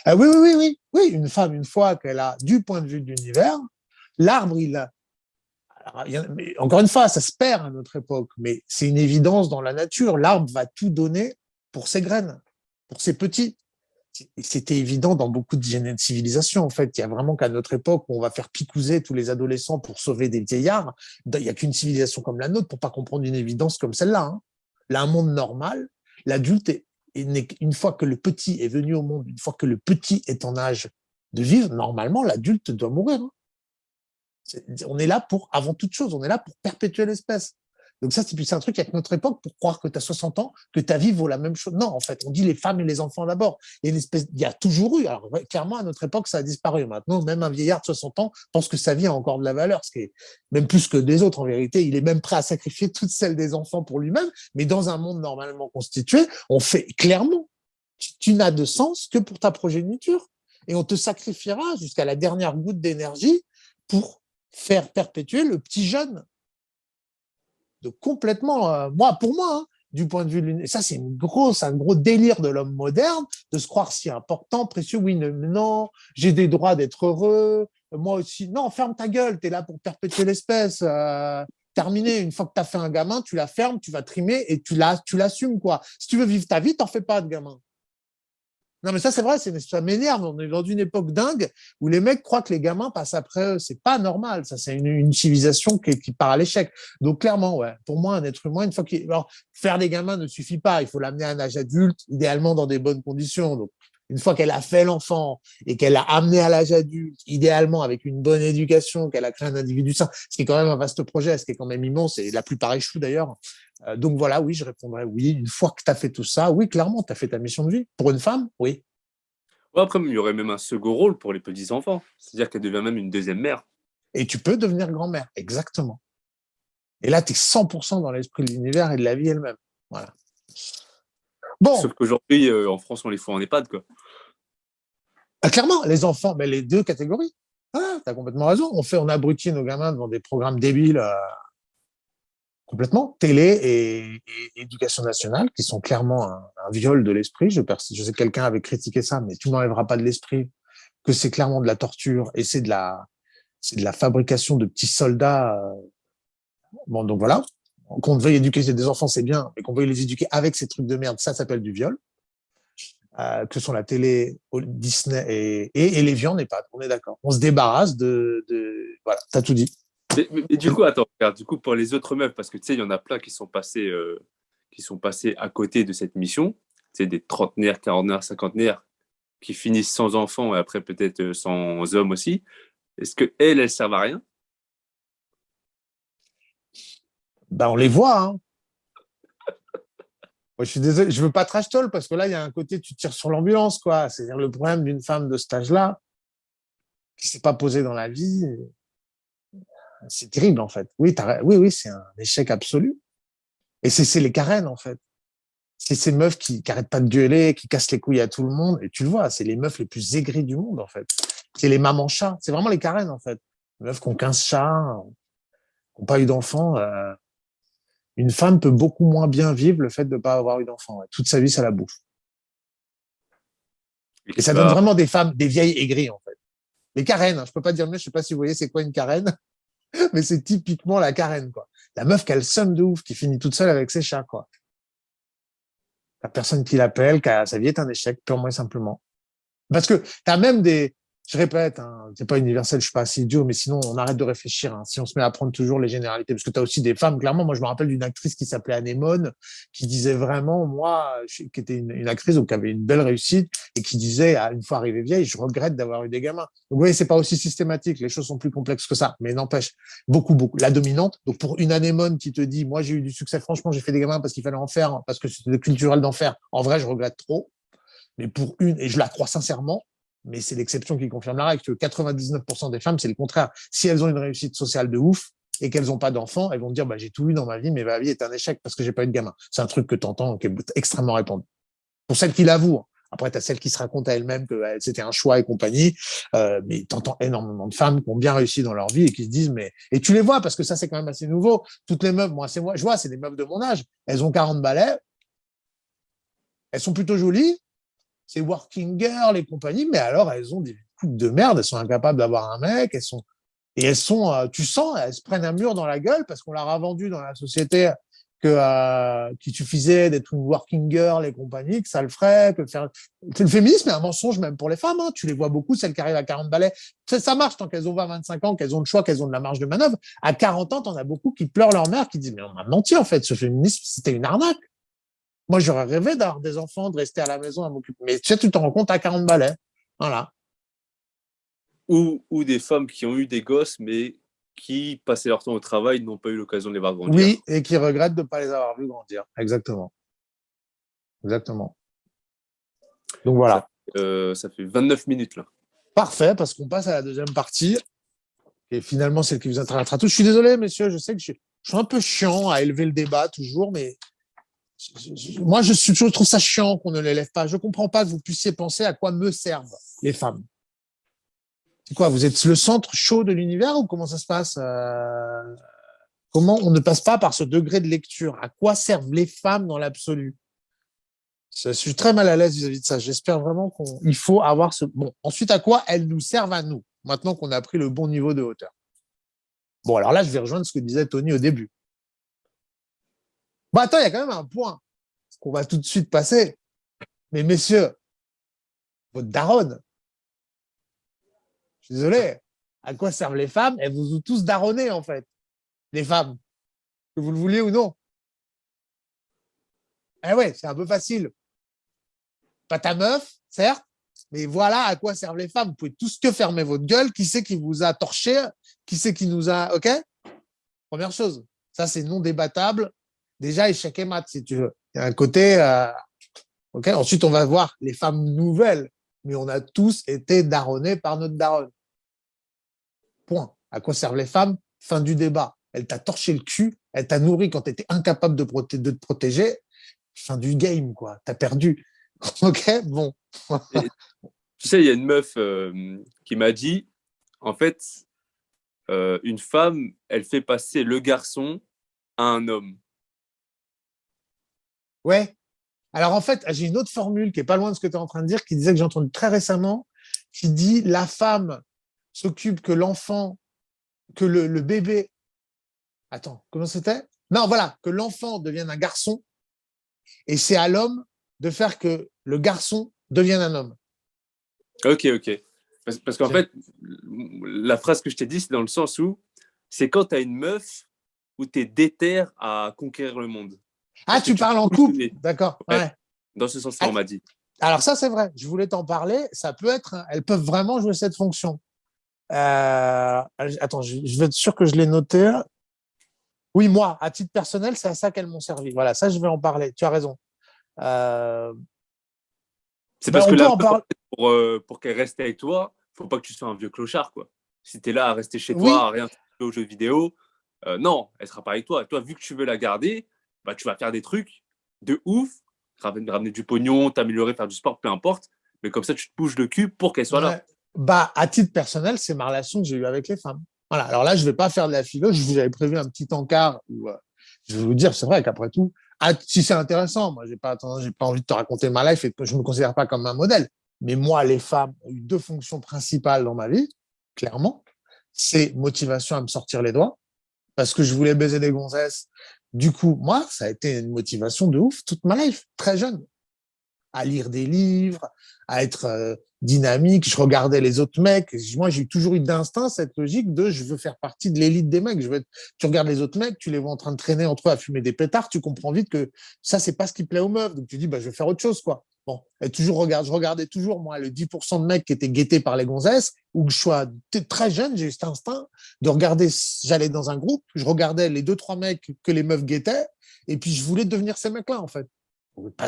Oui. Une femme, une fois qu'elle a, du point de vue de l'univers, l'arbre, encore une fois, ça se perd à notre époque, mais c'est une évidence dans la nature. L'arbre va tout donner pour ses graines, pour ses petits. C'était évident dans beaucoup de civilisations, en fait. Il y a vraiment qu'à notre époque, où on va faire picouser tous les adolescents pour sauver des vieillards. Il n'y a qu'une civilisation comme la nôtre pour pas comprendre une évidence comme celle-là. Hein. Là, un monde normal, l'adulte une fois que le petit est venu au monde, une fois que le petit est en âge de vivre, normalement, l'adulte doit mourir. Hein. On est là avant toute chose, on est là pour perpétuer l'espèce. Donc ça, c'est un truc avec notre époque pour croire que tu as 60 ans, que ta vie vaut la même chose. Non, en fait, on dit les femmes et les enfants d'abord. Il y a toujours eu, alors clairement, à notre époque, ça a disparu. Maintenant, même un vieillard de 60 ans pense que sa vie a encore de la valeur, ce qui est même plus que des autres en vérité. Il est même prêt à sacrifier toute celle des enfants pour lui-même. Mais dans un monde normalement constitué, on fait clairement, tu n'as de sens que pour ta progéniture. Et on te sacrifiera jusqu'à la dernière goutte d'énergie pour faire perpétuer le petit jeune. De complètement, pour moi, hein, du point de vue de l'univers. Ça, c'est un gros délire de l'homme moderne, de se croire si important, précieux. Oui, non, j'ai des droits d'être heureux. Moi aussi. Non, ferme ta gueule, tu es là pour perpétuer l'espèce. Terminé. Une fois que tu as fait un gamin, tu la fermes, tu vas trimer et tu l'assumes, quoi. Si tu veux vivre ta vie, t'en fais pas de gamin. Non, mais ça, c'est vrai, ça m'énerve. On est dans une époque dingue où les mecs croient que les gamins passent après eux. C'est pas normal. Ça, c'est une civilisation qui part à l'échec. Donc, clairement, ouais. Pour moi, un être humain, une fois alors, faire des gamins ne suffit pas. Il faut l'amener à un âge adulte, idéalement dans des bonnes conditions. Donc, Une fois qu'elle a fait l'enfant et qu'elle l'a amené à l'âge adulte, idéalement avec une bonne éducation, qu'elle a créé un individu sain, ce qui est quand même un vaste projet, ce qui est quand même immense, et la plupart échouent d'ailleurs. Donc voilà, oui, je répondrais oui. Une fois que tu as fait tout ça, oui, clairement, tu as fait ta mission de vie. Pour une femme, oui. Ouais, après, il y aurait même un second rôle pour les petits-enfants. C'est-à-dire qu'elle devient même une deuxième mère. Et tu peux devenir grand-mère, exactement. Et là, tu es 100% dans l'esprit de l'univers et de la vie elle-même. Voilà. Sauf Bon, qu'aujourd'hui, en France, on les fout en EHPAD, quoi. clairement, les enfants, mais les deux catégories. Ah, tu as complètement raison. On abrutit nos gamins devant des programmes débiles complètement, télé et éducation nationale, qui sont clairement un viol de l'esprit. Je sais que quelqu'un avait critiqué ça, mais tu n'enlèveras pas de l'esprit que c'est clairement de la torture et c'est de la fabrication de petits soldats. Bon, donc voilà. Qu'on veuille éduquer des enfants, c'est bien, mais qu'on veuille les éduquer avec ces trucs de merde, ça s'appelle du viol. Que sont la télé, Disney et les viandes et pâtes. On est d'accord. On se débarrasse voilà, t'as tout dit. Mais du coup, attends, regarde, du coup, pour les autres meufs, parce que tu sais, il y en a plein qui sont passés à côté de cette mission, tu sais, des trentenaires, quarantenaires, cinquantenaires, qui finissent sans enfants et après peut-être sans hommes aussi. Est-ce que elles servent à rien? Ben, on les voit, hein. Moi, je suis désolé, je veux pas trash talk parce que là, il y a un côté, tu tires sur l'ambulance, quoi. C'est-à-dire le problème d'une femme de cet âge-là, qui s'est pas posée dans la vie, c'est terrible, en fait. Oui, c'est un échec absolu. Et c'est les carènes, en fait. C'est ces meufs qui arrêtent pas de gueuler, qui cassent les couilles à tout le monde. Et tu le vois, c'est les meufs les plus aigries du monde, en fait. C'est les mamans chats. C'est vraiment les carènes, en fait. Les meufs qui ont 15 chats, qui n'ont pas eu d'enfants. Une femme peut beaucoup moins bien vivre le fait de ne pas avoir eu d'enfant. Ouais. Toute sa vie, ça la bouffe. Et ça donne Bah, vraiment des femmes, des vieilles aigries, en fait. Les carènes, hein, je peux pas dire mieux, je sais pas si vous voyez c'est quoi une carène, mais c'est typiquement la carène, quoi. La meuf qui a le seum de ouf, qui finit toute seule avec ses chats, quoi. La personne qui l'appelle, sa vie est un échec, purement et simplement. Parce que tu as même je répète, hein, c'est pas universel, je suis pas assez idiot, mais sinon on arrête de réfléchir. Hein, si on se met à prendre toujours les généralités, parce que tu as aussi des femmes, clairement. Moi, je me rappelle d'une actrice qui s'appelait Anémone, qui disait vraiment, moi, qui était une actrice donc qui avait une belle réussite et qui disait, une fois arrivée vieille, je regrette d'avoir eu des gamins. Donc vous voyez, c'est pas aussi systématique. Les choses sont plus complexes que ça, mais n'empêche, beaucoup, beaucoup. La dominante. Donc pour une Anémone qui te dit, moi j'ai eu du succès, franchement, j'ai fait des gamins parce qu'il fallait en faire, parce que c'était culturel d'en faire. En vrai, je regrette trop. Mais pour et je la crois sincèrement, mais c'est l'exception qui confirme la règle, que 99% des femmes, c'est le contraire. Si elles ont une réussite sociale de ouf et qu'elles n'ont pas d'enfants, elles vont dire, bah, j'ai tout eu dans ma vie, mais ma vie est un échec parce que j'ai pas eu de gamin. C'est un truc que tu entends, qui est extrêmement répandu. Pour celles qui l'avouent. Après, tu as celles qui se racontent à elles-mêmes que c'était un choix et compagnie. Mais tu entends énormément de femmes qui ont bien réussi dans leur vie et qui se disent, mais, et tu les vois parce que ça, c'est quand même assez nouveau. Toutes les meufs, moi, je vois, c'est des meufs de mon âge. Elles ont 40 balais. Elles sont plutôt jolies. C'est working girl et compagnie, mais alors elles ont des coups de merde, elles sont incapables d'avoir un mec, tu sens, elles se prennent un mur dans la gueule parce qu'on leur a vendu dans la société qu'il suffisait d'être une working girl et compagnie, que ça le ferait, le féminisme est un mensonge même pour les femmes, hein. Tu les vois beaucoup, celles qui arrivent à 40 balais, ça marche tant qu'elles ont 25 ans, qu'elles ont le choix, qu'elles ont de la marge de manœuvre. À 40 ans, t'en as beaucoup qui pleurent leur mère, qui disent, mais on m'a menti, en fait, ce féminisme, c'était une arnaque. Moi, j'aurais rêvé d'avoir des enfants, de rester à la maison à m'occuper. Mais tu sais, tu t'en rends compte à 40 balais. Voilà. ou des femmes qui ont eu des gosses, mais qui passaient leur temps au travail, n'ont pas eu l'occasion de les voir grandir. Oui, et qui regrettent de ne pas les avoir vus grandir. Exactement. Exactement. Donc voilà. Ça fait 29 minutes là. Parfait, parce qu'on passe à la deuxième partie. Et finalement, celle qui vous intéressera tous. Je suis désolé, messieurs, je sais que je suis un peu chiant à élever le débat toujours, mais moi, je trouve ça chiant qu'on ne l'élève pas. Je ne comprends pas que vous puissiez penser à quoi me servent les femmes. C'est quoi, vous êtes le centre chaud de l'univers ou comment ça se passe Comment on ne passe pas par ce degré de lecture? À quoi servent les femmes dans l'absolu? Je suis très mal à l'aise vis-à-vis de ça. J'espère vraiment qu'il faut avoir ce... Bon, ensuite, à quoi elles nous servent à nous, maintenant qu'on a pris le bon niveau de hauteur? Bon, alors là, je vais rejoindre ce que disait Tony au début. Bon, attends, il y a quand même un point qu'on va tout de suite passer. Mais messieurs, votre daronne, je suis désolé, à quoi servent les femmes? Elles vous ont tous daronné, en fait, les femmes, que vous le vouliez ou non. Eh ouais, c'est un peu facile. Pas ta meuf, certes, Mais voilà à quoi servent les femmes. Vous pouvez tous que fermer votre gueule. Qui c'est qui vous a torché? Qui c'est qui nous a. OK? Première chose. Ça, c'est non débattable. Déjà, échec et mat, si tu veux. Il y a un côté. OK? Ensuite, on va voir les femmes nouvelles. Mais on a tous été daronnés par notre daronne. Point. À quoi servent les femmes? Fin du débat. Elle t'a torché le cul. Elle t'a nourri quand tu étais incapable de te protéger. Fin du game, quoi. T'as perdu. OK? Bon. Et, tu sais, il y a une meuf qui m'a dit, en fait, une femme, elle fait passer le garçon à un homme. Ouais. Alors, en fait, j'ai une autre formule qui est pas loin de ce que tu es en train de dire, qui disait que j'ai entendu très récemment, qui dit la femme s'occupe que l'enfant, que le bébé. Attends, comment c'était? Non, voilà, que l'enfant devienne un garçon et c'est à l'homme de faire que le garçon devienne un homme. Ok. Parce qu'en fait, la phrase que je t'ai dit, c'est dans le sens où c'est quand tu as une meuf où tu es déter à conquérir le monde. Ah, tu parles en couple? D'accord. Ouais. Dans ce sens-là, on m'a dit. Alors ça, c'est vrai. Je voulais t'en parler. Ça peut être. Elles peuvent vraiment jouer cette fonction. Attends, je vais être sûr que je l'ai noté. Oui, moi, à titre personnel, c'est à ça qu'elles m'ont servi. Voilà, ça, je vais en parler. Tu as raison. C'est parce on que peut là, en parler. pour qu'elle reste avec toi, faut pas que tu sois un vieux clochard, quoi. Si tu es là à rester chez Oui. toi, à rien jouer aux jeux vidéo, non, elle sera pas avec toi. Toi, vu que tu veux la garder, bah, tu vas faire des trucs de ouf, ramener du pognon, t'améliorer, faire du sport, peu importe. Mais comme ça, tu te bouges le cul pour qu'elle soit là. Bah, à titre personnel, c'est ma relation que j'ai eue avec les femmes. Voilà. Alors là, je vais pas faire de la philo. Je vous avais prévu un petit encart où je vais vous dire, c'est vrai qu'après tout, si c'est intéressant, moi, j'ai pas envie de te raconter ma life et je me considère pas comme un modèle. Mais moi, les femmes ont eu deux fonctions principales dans ma vie, clairement. C'est motivation à me sortir les doigts parce que je voulais baiser des gonzesses. Du coup, moi, ça a été une motivation de ouf toute ma life, très jeune, à lire des livres, à être dynamique. Je regardais les autres mecs. Moi, j'ai toujours eu d'instinct cette logique de je veux faire partie de l'élite des mecs. Tu regardes les autres mecs, tu les vois en train de traîner entre eux à fumer des pétards, tu comprends vite que ça, c'est pas ce qui plaît aux meufs. Donc tu dis, bah, je vais faire autre chose, quoi. Bon, et je regardais toujours, moi, le 10% de mecs qui étaient guettés par les gonzesses, ou que je sois très jeune, j'ai eu cet instinct de regarder, j'allais dans un groupe, je regardais les 2-3 mecs que les meufs guettaient, et puis je voulais devenir ces mecs-là, en fait.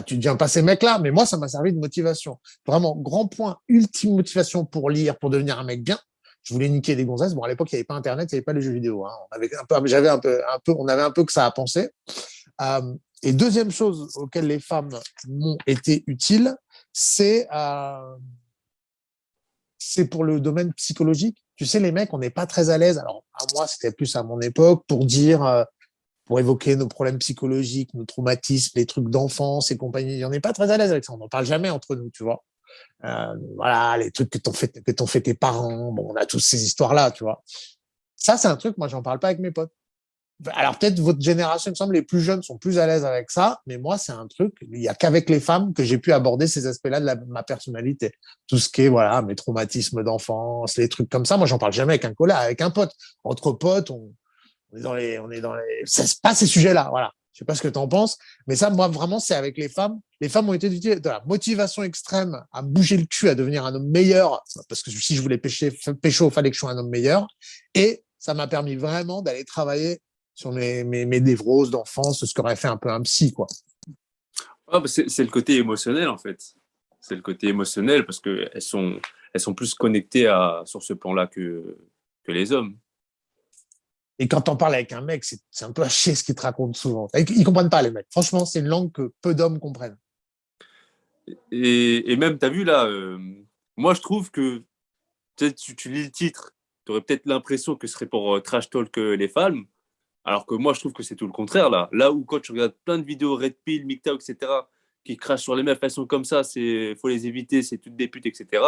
Tu ne deviens pas ces mecs-là, mais moi, ça m'a servi de motivation. Vraiment, grand point, ultime motivation pour lire, pour devenir un mec bien. Je voulais niquer des gonzesses. Bon, à l'époque, il n'y avait pas Internet, il n'y avait pas les jeux vidéo. Hein. On avait un peu que ça à penser. Et deuxième chose auquel les femmes m'ont été utiles, c'est pour le domaine psychologique. Tu sais, les mecs, on n'est pas très à l'aise. Alors, à moi, c'était plus à mon époque pour dire, pour évoquer nos problèmes psychologiques, nos traumatismes, les trucs d'enfance et compagnie. On n'est pas très à l'aise avec ça. On n'en parle jamais entre nous, tu vois. Voilà, les trucs que t'ont fait tes parents. Bon, on a tous ces histoires-là, tu vois. Ça, c'est un truc, moi, j'en parle pas avec mes potes. Alors, peut-être votre génération, il me semble, les plus jeunes sont plus à l'aise avec ça, mais moi, c'est un truc, il n'y a qu'avec les femmes que j'ai pu aborder ces aspects-là de ma personnalité. Tout ce qui est, voilà, mes traumatismes d'enfance, les trucs comme ça. Moi, j'en parle jamais avec un collègue, avec un pote. Entre potes, on est dans les, c'est pas ces sujets-là, voilà. Je sais pas ce que tu en penses, mais ça, moi, vraiment, c'est avec les femmes. Les femmes ont été utilisées de la motivation extrême à bouger le cul, à devenir un homme meilleur, parce que si je voulais pécho, il fallait que je sois un homme meilleur. Et ça m'a permis vraiment d'aller travailler sur mes névroses d'enfance, ce qu'aurait fait un peu un psy, quoi. Ah, bah c'est le côté émotionnel, en fait. C'est le côté émotionnel parce qu'elles sont plus connectées sur ce plan-là que les hommes. Et quand on parle avec un mec, c'est un peu à chier ce qu'il te raconte souvent. Ils comprennent pas, les mecs. Franchement, c'est une langue que peu d'hommes comprennent. Et même, tu as vu là, moi je trouve que tu lis le titre, tu aurais peut-être l'impression que ce serait pour trash talk les femmes, alors que moi je trouve que c'est tout le contraire là. Là où quand tu regardes plein de vidéos Red Pill, MGTOW, etc., qui crachent sur les meufs, elles sont comme ça, faut les éviter, c'est toutes des putes, etc.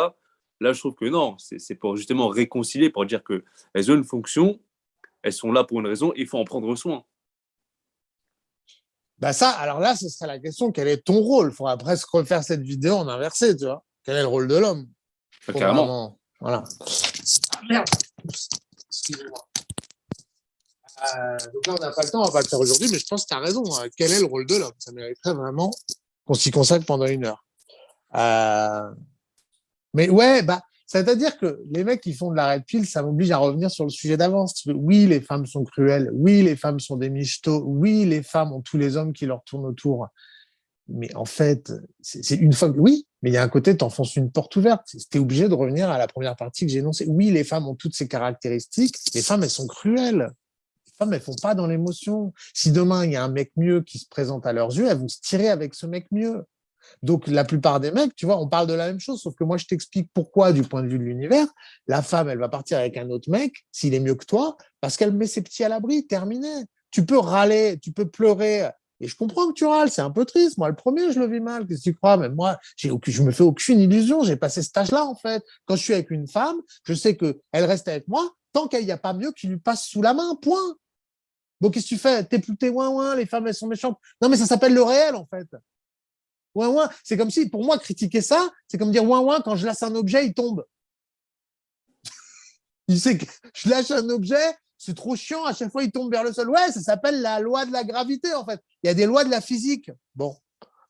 Là je trouve que non, c'est pour justement réconcilier, pour dire qu'elles ont une fonction, elles sont là pour une raison, il faut en prendre soin. Bah ça, alors là, ce serait la question, quel est ton rôle? Il faudra presque refaire cette vidéo en inversé, tu vois. Quel est le rôle de l'homme? Faut Carrément. vraiment... Voilà. Ah, merde. Excusez-moi. Donc là, on n'a pas le temps, on va pas le faire aujourd'hui, mais je pense que tu as raison. Quel est le rôle de l'homme? Ça mériterait vraiment qu'on s'y consacre pendant 1 heure. Mais ouais, bah, c'est-à-dire que les mecs qui font de la red pill, ça m'oblige à revenir sur le sujet d'avance. Oui, les femmes sont cruelles. Oui, les femmes sont des michtos. Oui, les femmes ont tous les hommes qui leur tournent autour. Mais en fait, c'est une fois que oui, mais il y a un côté, t'enfonces une porte ouverte. T'es obligé de revenir à la première partie que j'ai énoncée. Oui, les femmes ont toutes ces caractéristiques. Les femmes, elles sont cruelles. Les femmes, elles font pas dans l'émotion. Si demain, il y a un mec mieux qui se présente à leurs yeux, elles vont se tirer avec ce mec mieux. Donc, la plupart des mecs, tu vois, on parle de la même chose, sauf que moi, je t'explique pourquoi, du point de vue de l'univers, la femme, elle va partir avec un autre mec, s'il est mieux que toi, parce qu'elle met ses petits à l'abri, terminé. Tu peux râler, tu peux pleurer, et je comprends que tu râles, c'est un peu triste. Moi, le premier, je le vis mal, qu'est-ce que tu crois? Même moi, je me fais aucune illusion, j'ai passé cet âge-là, en fait. Quand je suis avec une femme, je sais qu'elle reste avec moi tant qu'il n'y a pas mieux qui lui passe sous la main, point. Donc, qu'est-ce que tu fais? T'es ouin, les femmes, elles sont méchantes. Non, mais ça s'appelle le réel, en fait. Ouin ouin, c'est comme si, pour moi, critiquer ça, c'est comme dire ouin ouin, quand je lâche un objet, il tombe. Il sait que je lâche un objet, c'est trop chiant, à chaque fois, il tombe vers le sol. Ouais, ça s'appelle la loi de la gravité, en fait. Il y a des lois de la physique. Bon.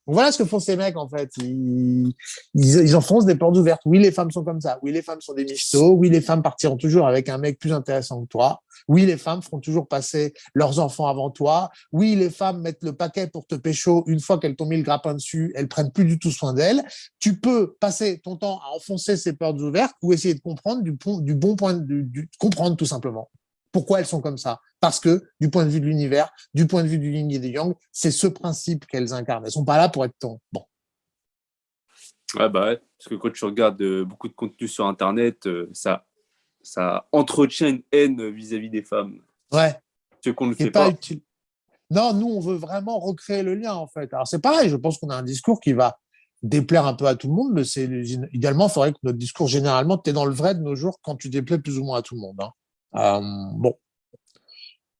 Donc voilà ce que font ces mecs, en fait. Ils enfoncent des portes ouvertes. Oui, les femmes sont comme ça. Oui, les femmes sont des michtos. Oui, les femmes partiront toujours avec un mec plus intéressant que toi. Oui, les femmes feront toujours passer leurs enfants avant toi. Oui, les femmes mettent le paquet pour te pécho. Une fois qu'elles t'ont mis le grappin dessus, elles prennent plus du tout soin d'elles. Tu peux passer ton temps à enfoncer ces portes ouvertes ou essayer de comprendre du bon point comprendre tout simplement. Pourquoi elles sont comme ça? Parce que, du point de vue de l'univers, du point de vue du yin et du yang, c'est ce principe qu'elles incarnent. Elles sont pas là pour être ton. Bon. Ouais, bah ouais. Parce que quand tu regardes beaucoup de contenu sur Internet, ça entretient une haine vis-à-vis des femmes. Ouais. Ce qu'on ne Qui est fait pas pas. utile. Non, nous, on veut vraiment recréer le lien, en fait. Alors, c'est pareil, je pense qu'on a un discours qui va déplaire un peu à tout le monde, mais idéalement, il faudrait que notre discours, généralement, tu es dans le vrai de nos jours quand tu déplais plus ou moins à tout le monde. Hein. Bon.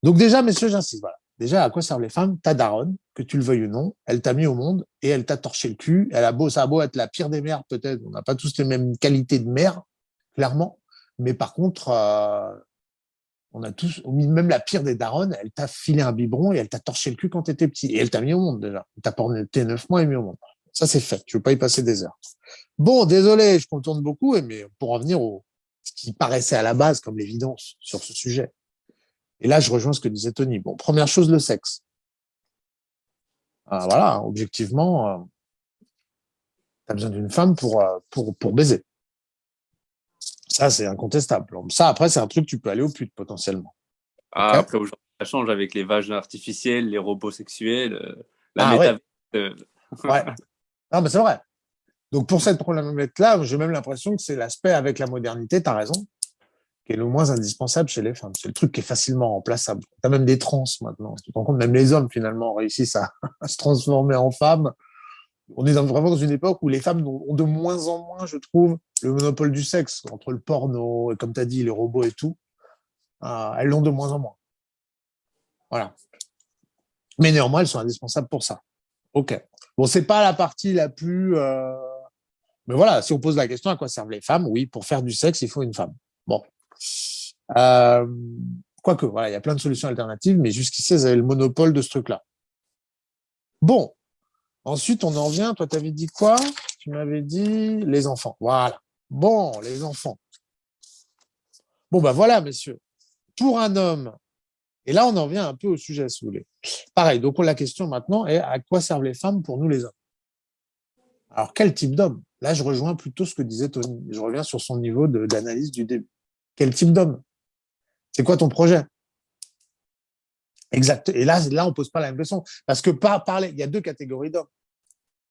Donc, déjà, messieurs, j'insiste, voilà. Déjà, à quoi servent les femmes? Ta daronne, que tu le veuilles ou non, elle t'a mis au monde et elle t'a torché le cul. Ça a beau être la pire des mères, peut-être. On n'a pas tous les mêmes qualités de mère, clairement. Mais par contre, on a tous, même la pire des daronnes, elle t'a filé un biberon et elle t'a torché le cul quand t'étais petit. Et elle t'a mis au monde, déjà. T'as porté tes 9 mois et mis au monde. Ça, c'est fait. Tu veux pas y passer des heures. Bon, désolé, je contourne beaucoup, mais pour en venir au, ce qui paraissait à la base comme l'évidence sur ce sujet. Et là, je rejoins ce que disait Tony. Bon, première chose, le sexe. Voilà, objectivement, tu as besoin d'une femme pour baiser. Ça, c'est incontestable. Ça, après, c'est un truc, tu peux aller au pute, potentiellement. Ah, Okay. après, aujourd'hui, ça change avec les vagins artificiels, les robots sexuels, la Ouais. métaverse. euh. Ouais. Non, mais c'est vrai. Donc, pour cette problématique-là, j'ai même l'impression que c'est l'aspect avec la modernité, tu as raison, qui est le moins indispensable chez les femmes. C'est le truc qui est facilement remplaçable. Tu as même des trans maintenant. Tu te rends compte, même les hommes, finalement, réussissent à se transformer en femmes. On est vraiment dans une époque où les femmes ont de moins en moins, je trouve, le monopole du sexe, entre le porno et, comme tu as dit, les robots et tout. Elles l'ont de moins en moins. Voilà. Mais néanmoins, elles sont indispensables pour ça. OK. Bon, c'est pas la partie la plus... Mais voilà, si on pose la question à quoi servent les femmes, oui, pour faire du sexe, il faut une femme. Bon. Euh... Quoique, voilà, il y a plein de solutions alternatives, mais jusqu'ici, elles avaient le monopole de ce truc-là. Bon. Ensuite, on en vient. Toi, tu avais dit quoi? Tu m'avais dit les enfants. Voilà. Bon, les enfants. Bon, ben voilà, messieurs. Pour un homme, et là, on en vient un peu au sujet, si vous voulez. Pareil, donc la question maintenant est à quoi servent les femmes pour nous, les hommes? Alors, quel type d'homme? Là, je rejoins plutôt ce que disait Tony. Je reviens sur son niveau d'analyse du début. Quel type d'homme? C'est quoi ton projet? Exact. Et là, on pose pas la même question. Parce que il y a deux catégories d'hommes.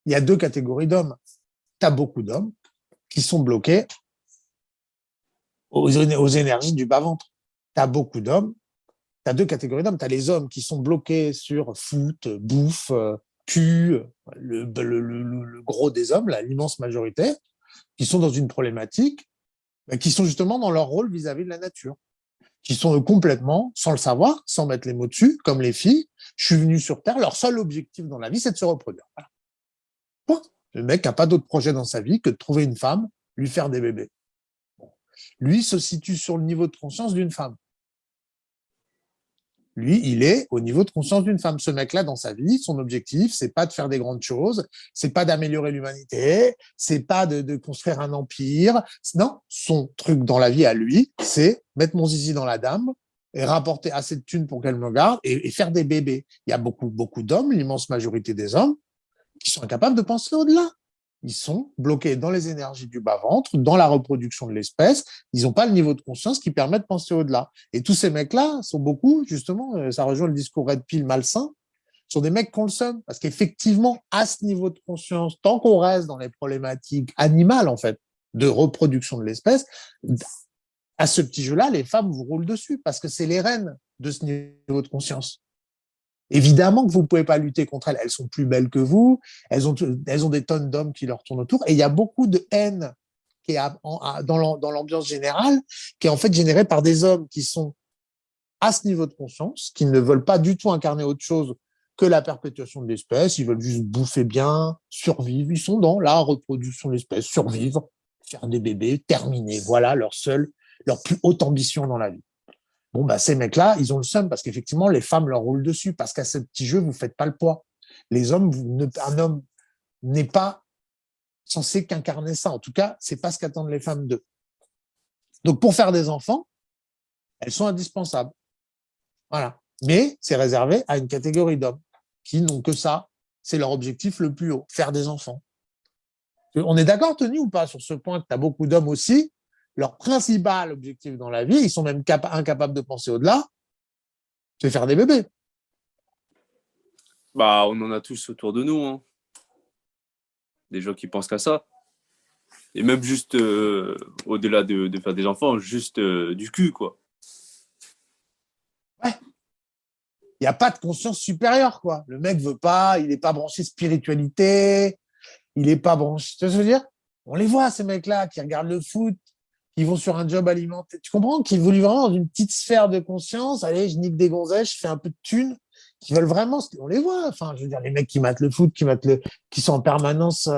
Il y a deux catégories d'hommes. Tu as beaucoup d'hommes qui sont bloqués aux énergies du bas-ventre. Tu as beaucoup d'hommes. Tu as deux catégories d'hommes. Tu as les hommes qui sont bloqués sur foot, bouffe, cul, le gros des hommes, l'immense majorité, qui sont dans une problématique, qui sont justement dans leur rôle vis-à-vis de la nature, qui sont complètement, sans le savoir, sans mettre les mots dessus, comme les filles, je suis venu sur Terre, leur seul objectif dans la vie, c'est de se reproduire. Voilà. Point. Le mec n'a pas d'autre projet dans sa vie que de trouver une femme, lui faire des bébés. Bon. Lui se situe sur le niveau de conscience d'une femme. Lui, il est au niveau de conscience d'une femme. Ce mec-là, dans sa vie, son objectif, c'est pas de faire des grandes choses, c'est pas d'améliorer l'humanité, c'est pas de construire un empire. Non, son truc dans la vie à lui, c'est mettre mon zizi dans la dame et rapporter assez de thunes pour qu'elle me garde et faire des bébés. Il y a beaucoup d'hommes, l'immense majorité des hommes, qui sont incapables de penser au-delà. Ils sont bloqués dans les énergies du bas-ventre, dans la reproduction de l'espèce. Ils n'ont pas le niveau de conscience qui permet de penser au-delà. Et tous ces mecs-là sont beaucoup, justement, ça rejoint le discours Red Pill malsain, sont des mecs qu'on le somme. Parce qu'effectivement, à ce niveau de conscience, tant qu'on reste dans les problématiques animales, en fait, de reproduction de l'espèce, à ce petit jeu-là, les femmes vous roulent dessus parce que c'est les reines de ce niveau de conscience. Évidemment que vous ne pouvez pas lutter contre elles. Elles sont plus belles que vous. Elles ont des tonnes d'hommes qui leur tournent autour. Et il y a beaucoup de haine qui est dans l'ambiance générale, qui est en fait générée par des hommes qui sont à ce niveau de conscience, qui ne veulent pas du tout incarner autre chose que la perpétuation de l'espèce. Ils veulent juste bouffer bien, survivre. Ils sont dans la reproduction de l'espèce, survivre, faire des bébés, terminer. Voilà leur plus haute ambition dans la vie. Bon, bah, ces mecs-là, ils ont le seum parce qu'effectivement, les femmes leur roulent dessus parce qu'à ce petit jeu, vous ne faites pas le poids. Les hommes, un homme n'est pas censé qu'incarner ça. En tout cas, ce n'est pas ce qu'attendent les femmes d'eux. Donc, pour faire des enfants, elles sont indispensables. Voilà. Mais c'est réservé à une catégorie d'hommes qui n'ont que ça. C'est leur objectif le plus haut, faire des enfants. On est d'accord, Tony, ou pas, sur ce point que tu as beaucoup d'hommes aussi, leur principal objectif dans la vie, ils sont même incapables de penser au-delà, c'est faire des bébés. Bah, on en a tous autour de nous, hein. Des gens qui pensent qu'à ça. Et même juste, au-delà de faire des enfants, juste du cul, quoi. Ouais. Il n'y a pas de conscience supérieure, quoi. Le mec veut pas, il n'est pas branché spiritualité, il n'est pas branché. Tu vois ce que je veux dire? On les voit, ces mecs-là, qui regardent le foot, qui vont sur un job alimentaire. Tu comprends? Qui voulaient vraiment dans une petite sphère de conscience. Allez, je nique des gonzesses, je fais un peu de thunes. Qui veulent vraiment, on les voit. Enfin, je veux dire, les mecs qui matent le foot, qui sont en permanence,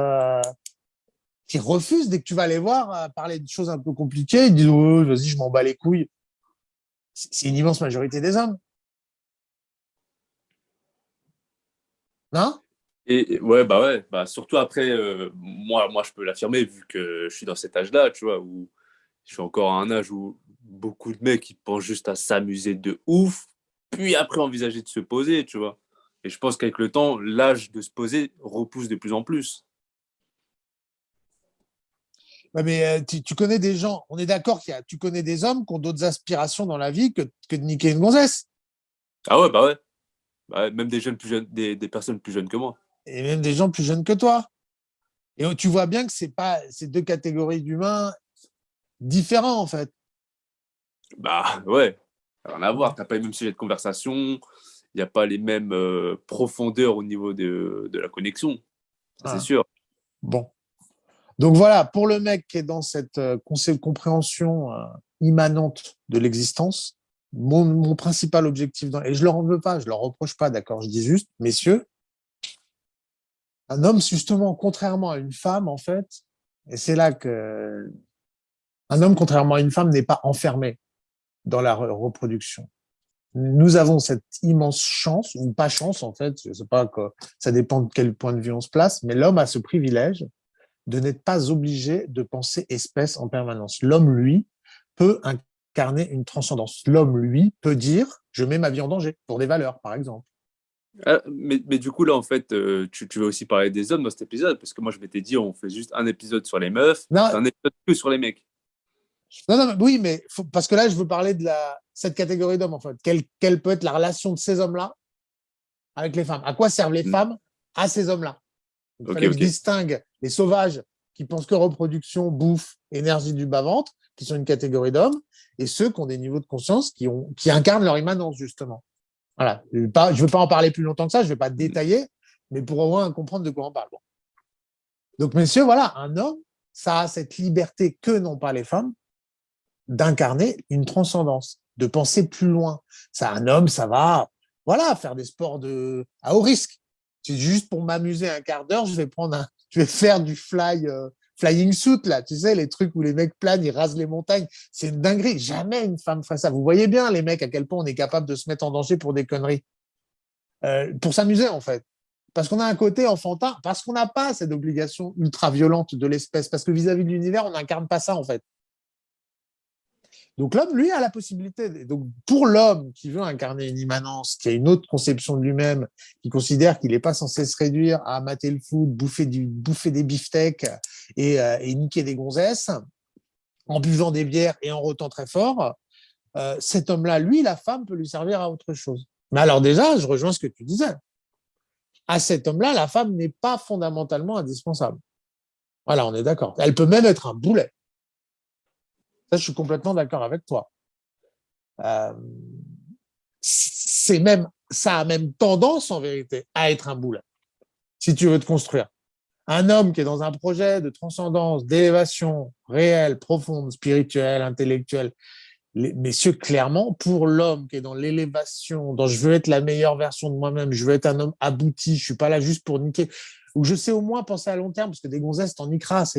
qui refusent dès que tu vas les voir parler de choses un peu compliquées. Ils disent, oh, vas-y, je m'en bats les couilles. C'est une immense majorité des hommes. Non? Et ouais, bah surtout après, moi, je peux l'affirmer vu que je suis dans cet âge-là, tu vois, où je suis encore à un âge où beaucoup de mecs ils pensent juste à s'amuser de ouf, puis après envisager de se poser, tu vois. Et je pense qu'avec le temps, l'âge de se poser repousse de plus en plus. Ouais, mais tu connais des gens, on est d'accord tu connais des hommes qui ont d'autres aspirations dans la vie que de niquer une gonzesse. Ah ouais, bah ouais. Bah ouais, même des jeunes plus jeunes, des personnes plus jeunes que moi. Et même des gens plus jeunes que toi. Et tu vois bien que c'est pas ces deux catégories d'humains différents, en fait. Bah ouais, rien à voir. T'as pas les mêmes sujets de conversation, il n'y a pas les mêmes profondeurs au niveau de la connexion. Ça, c'est Ah, sûr. bon. Donc voilà, pour le mec qui est dans cette compréhension immanente de l'existence, mon principal objectif, et je leur en veux pas, je leur reproche pas, d'accord, je dis juste, messieurs, un homme, justement, contrairement à une femme, en fait, et c'est là que un homme, contrairement à une femme, n'est pas enfermé dans la reproduction. Nous avons cette immense chance, ou pas chance, en fait, je sais pas, ça dépend de quel point de vue on se place, mais l'homme a ce privilège de n'être pas obligé de penser espèce en permanence. L'homme, lui, peut incarner une transcendance. L'homme, lui, peut dire je mets ma vie en danger pour des valeurs, par exemple. Ah, mais du coup, là, en fait, tu veux aussi parler des hommes dans cet épisode, parce que moi, je m'étais dit, on fait juste un épisode sur les meufs, Non, un épisode que sur les mecs. non, oui, mais parce que là, je veux parler de cette catégorie d'hommes, en fait. Quelle peut être la relation de ces hommes-là avec les femmes? À quoi servent les Mm. femmes à ces hommes-là? Il Ok, fallait que je ok. distingue les sauvages qui pensent que reproduction, bouffe, énergie du bas-ventre, qui sont une catégorie d'hommes, et ceux qui ont des niveaux de conscience qui incarnent leur immanence, justement. Voilà. Je ne veux pas en parler plus longtemps que ça, je ne vais pas détailler, mais pour au moins comprendre de quoi on parle. Bon. Donc, messieurs, voilà, un homme, ça a cette liberté que n'ont pas les femmes d'incarner une transcendance, de penser plus loin. Ça, un homme, ça va, voilà, faire des sports à haut risque. C'est juste pour m'amuser un quart d'heure, je vais faire du flying suit, là, tu sais, les trucs où les mecs planent, ils rasent les montagnes. C'est une dinguerie. Jamais une femme ferait ça. Vous voyez bien, les mecs, à quel point on est capable de se mettre en danger pour des conneries. Pour s'amuser, en fait. Parce qu'on a un côté enfantin, parce qu'on n'a pas cette obligation ultra-violente de l'espèce, parce que vis-à-vis de l'univers, on n'incarne pas ça, en fait. Donc l'homme, lui, a la possibilité. Donc pour l'homme qui veut incarner une immanence, qui a une autre conception de lui-même, qui considère qu'il n'est pas censé se réduire à mater le foot, bouffer des beefsteaks et niquer des gonzesses, en buvant des bières et en rotant très fort, cet homme-là, lui, la femme peut lui servir à autre chose. Mais alors déjà, je rejoins ce que tu disais. À cet homme-là, la femme n'est pas fondamentalement indispensable. Voilà, on est d'accord. Elle peut même être un boulet. Ça, je suis complètement d'accord avec toi. Ça a même tendance, en vérité, à être un boulet, si tu veux te construire. Un homme qui est dans un projet de transcendance, d'élévation réelle, profonde, spirituelle, intellectuelle, messieurs, clairement, pour l'homme qui est dans l'élévation, dans je veux être la meilleure version de moi-même, je veux être un homme abouti, je suis pas là juste pour niquer, ou je sais au moins penser à long terme, parce que des gonzesses, t'en niqueras.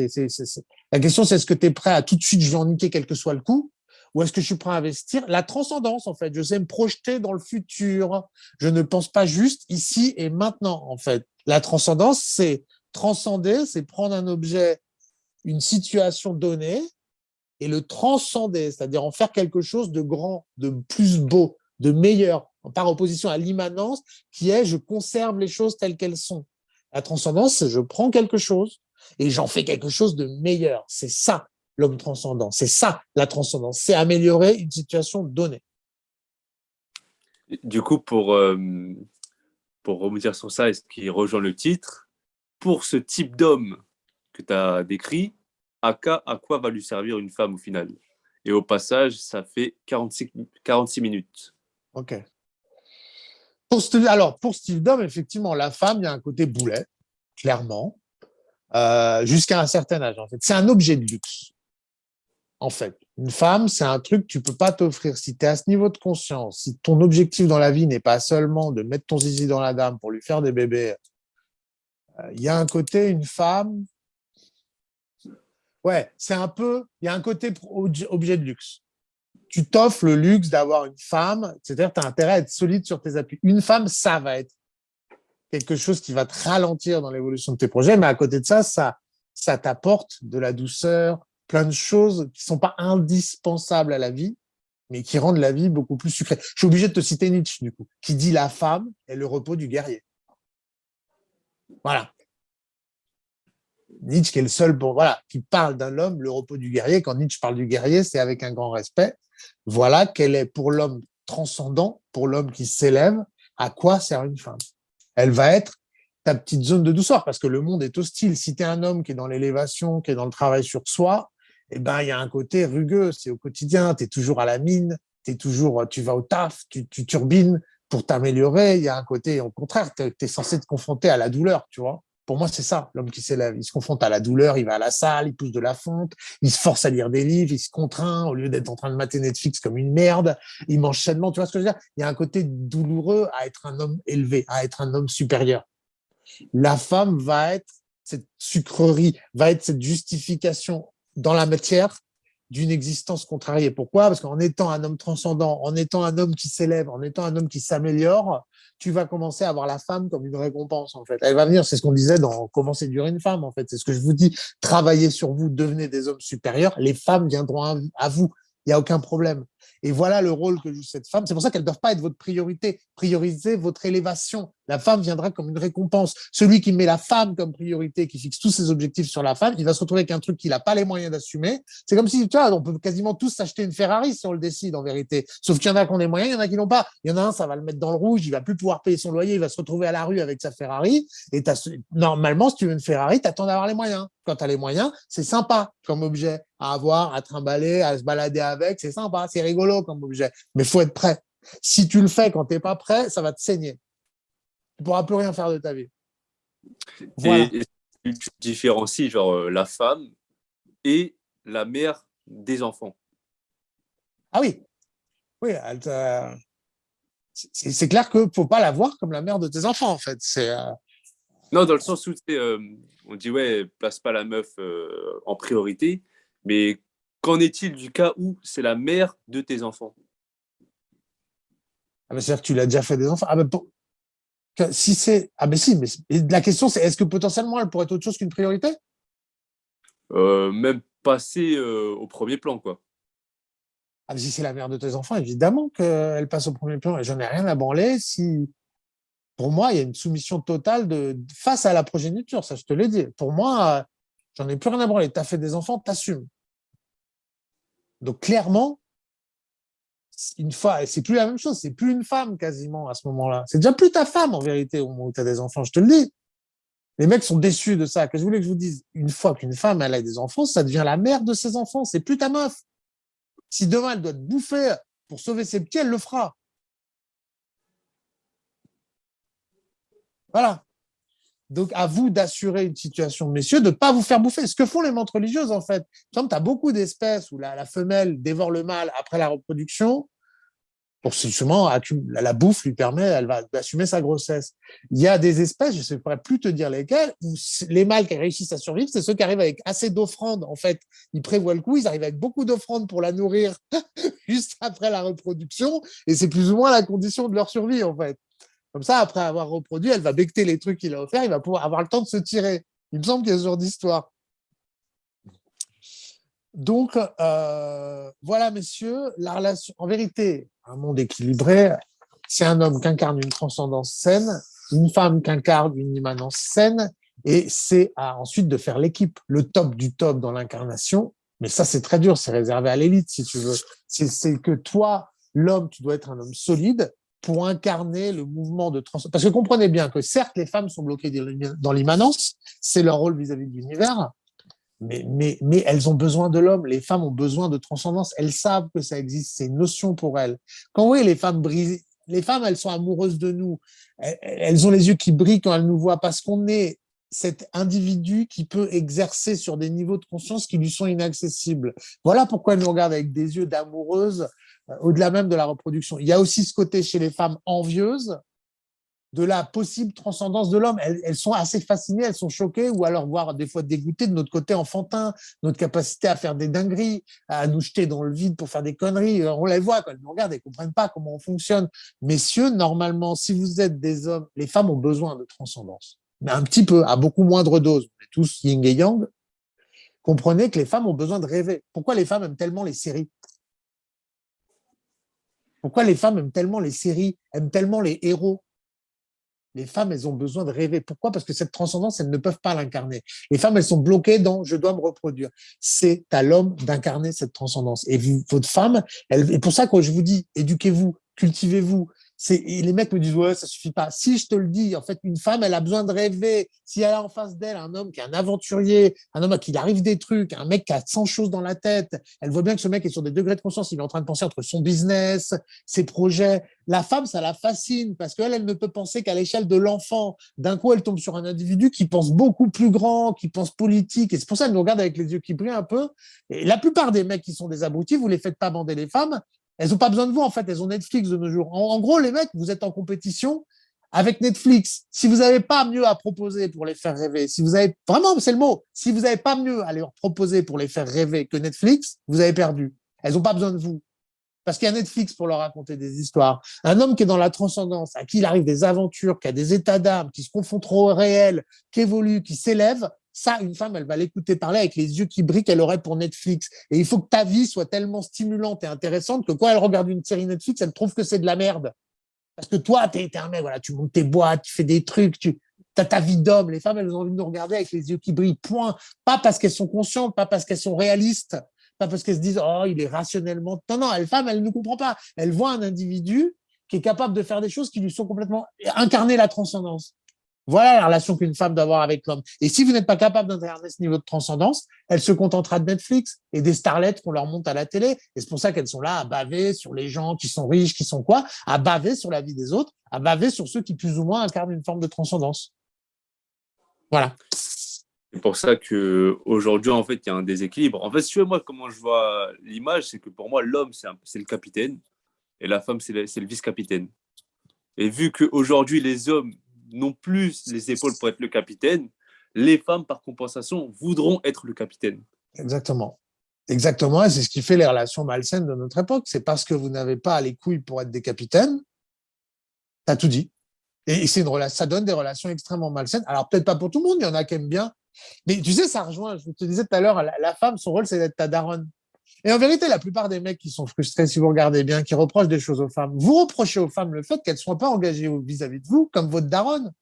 La question, c'est est-ce que tu es prêt à tout de suite, je vais en niquer quel que soit le coup, ou est-ce que je suis prêt à investir la transcendance, en fait. Je sais me projeter dans le futur. Je ne pense pas juste ici et maintenant, en fait. La transcendance, c'est transcender, c'est prendre un objet, une situation donnée, et le transcender, c'est-à-dire en faire quelque chose de grand, de plus beau, de meilleur, par opposition à l'immanence qui est je conserve les choses telles qu'elles sont. La transcendance, c'est je prends quelque chose et j'en fais quelque chose de meilleur. C'est ça l'homme transcendant, c'est ça la transcendance, c'est améliorer une situation donnée. Du coup, pour rebondir sur ça, et ce qui rejoint le titre, pour ce type d'homme que tu as décrit, à quoi va lui servir une femme au final? Et au passage, ça fait 46 minutes. Ok. Pour ce type d'homme, effectivement, la femme, il y a un côté boulet, clairement, jusqu'à un certain âge. En fait, c'est un objet de luxe. En fait, une femme, c'est un truc que tu peux pas t'offrir. Si tu es à ce niveau de conscience, si ton objectif dans la vie n'est pas seulement de mettre ton zizi dans la dame pour lui faire des bébés, il y a un côté, une femme, ouais, c'est un peu, il y a un côté objet de luxe. Tu t'offres le luxe d'avoir une femme, c'est-à-dire tu as intérêt à être solide sur tes appuis. Une femme, ça va être quelque chose qui va te ralentir dans l'évolution de tes projets, mais à côté de ça, ça t'apporte de la douceur, plein de choses qui sont pas indispensables à la vie, mais qui rendent la vie beaucoup plus sucrée. Je suis obligé de te citer Nietzsche, du coup, qui dit la femme est le repos du guerrier. Voilà. Nietzsche qui est le seul qui parle d'un homme, le repos du guerrier. Quand Nietzsche parle du guerrier, c'est avec un grand respect. Voilà quelle est pour l'homme transcendant, pour l'homme qui s'élève, à quoi sert une femme. Elle va être ta petite zone de douceur parce que le monde est hostile. Si tu es un homme qui est dans l'élévation, qui est dans le travail sur soi, eh ben, il y a un côté rugueux. C'est au quotidien. Tu es toujours à la mine. Tu vas au taf, tu turbines pour t'améliorer. Il y a un côté, au contraire, tu es censé te confronter à la douleur, tu vois. Pour moi, c'est ça, l'homme qui s'élève. Il se confronte à la douleur, il va à la salle, il pousse de la fonte, il se force à lire des livres, il se contraint au lieu d'être en train de mater Netflix comme une merde. Il mange sainement, tu vois ce que je veux dire? Il y a un côté douloureux à être un homme élevé, à être un homme supérieur. La femme va être cette sucrerie, va être cette justification dans la matière d'une existence contrariée. Pourquoi? Parce qu'en étant un homme transcendant, en étant un homme qui s'élève, en étant un homme qui s'améliore, tu vas commencer à voir la femme comme une récompense, en fait. Elle va venir, c'est ce qu'on disait dans Comment séduire une femme, en fait. C'est ce que je vous dis. Travaillez sur vous, devenez des hommes supérieurs. Les femmes viendront à vous. Il n'y a aucun problème. Et voilà le rôle que joue cette femme. C'est pour ça qu'elles ne doivent pas être votre priorité. Priorisez votre élévation. La femme viendra comme une récompense. Celui qui met la femme comme priorité, qui fixe tous ses objectifs sur la femme, il va se retrouver avec un truc qu'il n'a pas les moyens d'assumer. C'est comme si, tu vois, on peut quasiment tous s'acheter une Ferrari si on le décide en vérité. Sauf qu'il y en a qui ont les moyens, il y en a qui n'ont pas. Il y en a un, ça va le mettre dans le rouge, il va plus pouvoir payer son loyer, il va se retrouver à la rue avec sa Ferrari. Et normalement, si tu veux une Ferrari, t'attends d'avoir les moyens. Quand tu as les moyens, c'est sympa comme objet à avoir, à trimballer, à se balader avec, c'est sympa, c'est rigolo comme objet. Mais il faut être prêt. Si tu le fais quand tu n'es pas prêt, ça va te saigner. Tu ne pourras plus rien faire de ta vie. Voilà. Et tu différencies genre la femme et la mère des enfants. Ah oui. Oui, clair qu'il ne faut pas la voir comme la mère de tes enfants, en fait. Non, dans le sens où On dit, ouais, place pas la meuf en priorité. Mais qu'en est-il du cas où c'est la mère de tes enfants? Ah, c'est-à-dire que tu l'as déjà fait des enfants. Ah, si c'est. Ah, mais si, mais la question, c'est est-ce que potentiellement elle pourrait être autre chose qu'une priorité? Même passer au premier plan, quoi. Ah, mais si c'est la mère de tes enfants, évidemment qu'elle passe au premier plan. Et j'en ai rien à branler si. Pour moi, il y a une soumission totale face à la progéniture, ça je te l'ai dit. Pour moi, j'en ai plus rien à branler. Tu as fait des enfants, t'assumes. Donc clairement, une fois, c'est plus la même chose, c'est plus une femme quasiment à ce moment-là. C'est déjà plus ta femme en vérité au moment où tu as des enfants, je te le dis. Les mecs sont déçus de ça. Que je voulais que je vous dise, une fois qu'une femme elle a des enfants, ça devient la mère de ses enfants, c'est plus ta meuf. Si demain elle doit te bouffer pour sauver ses petits, elle le fera. Voilà. Donc, à vous d'assurer une situation, messieurs, de ne pas vous faire bouffer. Ce que font les menthes religieuses, en fait. Comme tu as beaucoup d'espèces où la femelle dévore le mâle après la reproduction, pour justement, la bouffe lui permet, elle va assumer sa grossesse. Il y a des espèces, je ne saurais plus te dire lesquelles, où les mâles qui réussissent à survivre, c'est ceux qui arrivent avec assez d'offrandes. En fait, ils prévoient le coup, ils arrivent avec beaucoup d'offrandes pour la nourrir juste après la reproduction, et c'est plus ou moins la condition de leur survie, en fait. Comme ça, après avoir reproduit, elle va becter les trucs qu'il a offerts, il va pouvoir avoir le temps de se tirer. Il me semble qu'il y a ce genre d'histoire. Donc, voilà, messieurs, la relation, en vérité, un monde équilibré, c'est un homme qui incarne une transcendance saine, une femme qui incarne une immanence saine, et c'est ensuite de faire l'équipe, le top du top dans l'incarnation. Mais ça, c'est très dur, c'est réservé à l'élite, si tu veux. C'est que toi, l'homme, tu dois être un homme solide pour incarner le mouvement de transcendance. Parce que comprenez bien que certes, les femmes sont bloquées dans l'immanence, c'est leur rôle vis-à-vis de l'univers, mais elles ont besoin de l'homme. Les femmes ont besoin de transcendance. Elles savent que ça existe. C'est une notion pour elles. Quand vous voyez les femmes brisées, les femmes, elles sont amoureuses de nous. Elles ont les yeux qui brillent quand elles nous voient parce qu'on est cet individu qui peut exercer sur des niveaux de conscience qui lui sont inaccessibles. Voilà pourquoi elles nous regardent avec des yeux d'amoureuses, au-delà même de la reproduction. Il y a aussi ce côté chez les femmes envieuses de la possible transcendance de l'homme. Elles sont assez fascinées, elles sont choquées, ou alors voire des fois dégoûtées de notre côté enfantin, notre capacité à faire des dingueries, à nous jeter dans le vide pour faire des conneries. On les voit, quand elles nous regardent, elles ne comprennent pas comment on fonctionne. Messieurs, normalement, si vous êtes des hommes, les femmes ont besoin de transcendance. Mais un petit peu, à beaucoup moindre dose. On est tous yin et yang. Comprenez que les femmes ont besoin de rêver. Pourquoi les femmes aiment tellement les séries? Pourquoi les femmes aiment tellement les séries, aiment tellement les héros? Les femmes, elles ont besoin de rêver. Pourquoi? Parce que cette transcendance, elles ne peuvent pas l'incarner. Les femmes, elles sont bloquées dans je dois me reproduire. C'est à l'homme d'incarner cette transcendance. Et votre femme, et pour ça, quand je vous dis éduquez-vous, cultivez-vous, et les mecs me disent ouais, ça suffit pas. Si je te le dis, en fait, une femme, elle a besoin de rêver. Si elle a en face d'elle un homme qui est un aventurier, un homme à qui il arrive des trucs, un mec qui a 100 choses dans la tête, elle voit bien que ce mec est sur des degrés de conscience. Il est en train de penser entre son business, ses projets. La femme, ça la fascine parce qu'elle, elle ne peut penser qu'à l'échelle de l'enfant. D'un coup, elle tombe sur un individu qui pense beaucoup plus grand, qui pense politique. Et c'est pour ça qu'elle nous regarde avec les yeux qui brillent un peu. Et la plupart des mecs qui sont des abrutis, vous les faites pas bander les femmes. Elles n'ont pas besoin de vous, en fait. Elles ont Netflix de nos jours. En gros, les mecs, vous êtes en compétition avec Netflix. Si vous n'avez pas mieux à proposer pour les faire rêver, si vous avez, vraiment, c'est le mot, si vous n'avez pas mieux à leur proposer pour les faire rêver que Netflix, vous avez perdu. Elles n'ont pas besoin de vous. Parce qu'il y a Netflix pour leur raconter des histoires. Un homme qui est dans la transcendance, à qui il arrive des aventures, qui a des états d'âme, qui se confronte au réel, qui évolue, qui s'élève, ça, une femme, elle va l'écouter parler avec les yeux qui brillent qu'elle aurait pour Netflix. Et il faut que ta vie soit tellement stimulante et intéressante que quand elle regarde une série Netflix, elle trouve que c'est de la merde. Parce que toi, t'es un mec, voilà, tu montes tes boîtes, tu fais des trucs, tu as ta vie d'homme. Les femmes, elles ont envie de nous regarder avec les yeux qui brillent, point. Pas parce qu'elles sont conscientes, pas parce qu'elles sont réalistes, pas parce qu'elles se disent, oh, il est rationnellement. Non, non, les femmes, elles ne comprennent pas. Elles voient un individu qui est capable de faire des choses qui lui sont complètement incarner la transcendance. Voilà la relation qu'une femme doit avoir avec l'homme. Et si vous n'êtes pas capable d'incarner ce niveau de transcendance, elle se contentera de Netflix et des starlettes qu'on leur monte à la télé. Et c'est pour ça qu'elles sont là à baver sur les gens qui sont riches, qui sont quoi, à baver sur la vie des autres, à baver sur ceux qui plus ou moins incarnent une forme de transcendance. Voilà. C'est pour ça qu'aujourd'hui, en fait, il y a un déséquilibre. En fait, si tu veux, moi, comment je vois l'image, c'est que pour moi, l'homme, c'est le capitaine et la femme, c'est le vice-capitaine. Et vu qu'aujourd'hui, les hommes n'ont plus les épaules pour être le capitaine, les femmes, par compensation, voudront être le capitaine. Exactement. Exactement, et c'est ce qui fait les relations malsaines de notre époque. C'est parce que vous n'avez pas les couilles pour être des capitaines, t'as tout dit. Et c'est ça donne des relations extrêmement malsaines. Alors, peut-être pas pour tout le monde, il y en a qui aiment bien. Mais tu sais, ça rejoint, je te disais tout à l'heure, la femme, son rôle, c'est d'être ta daronne. Et en vérité, la plupart des mecs qui sont frustrés, si vous regardez bien, qui reprochent des choses aux femmes, vous reprochez aux femmes le fait qu'elles ne soient pas engagées vis-à-vis de vous comme votre daronne.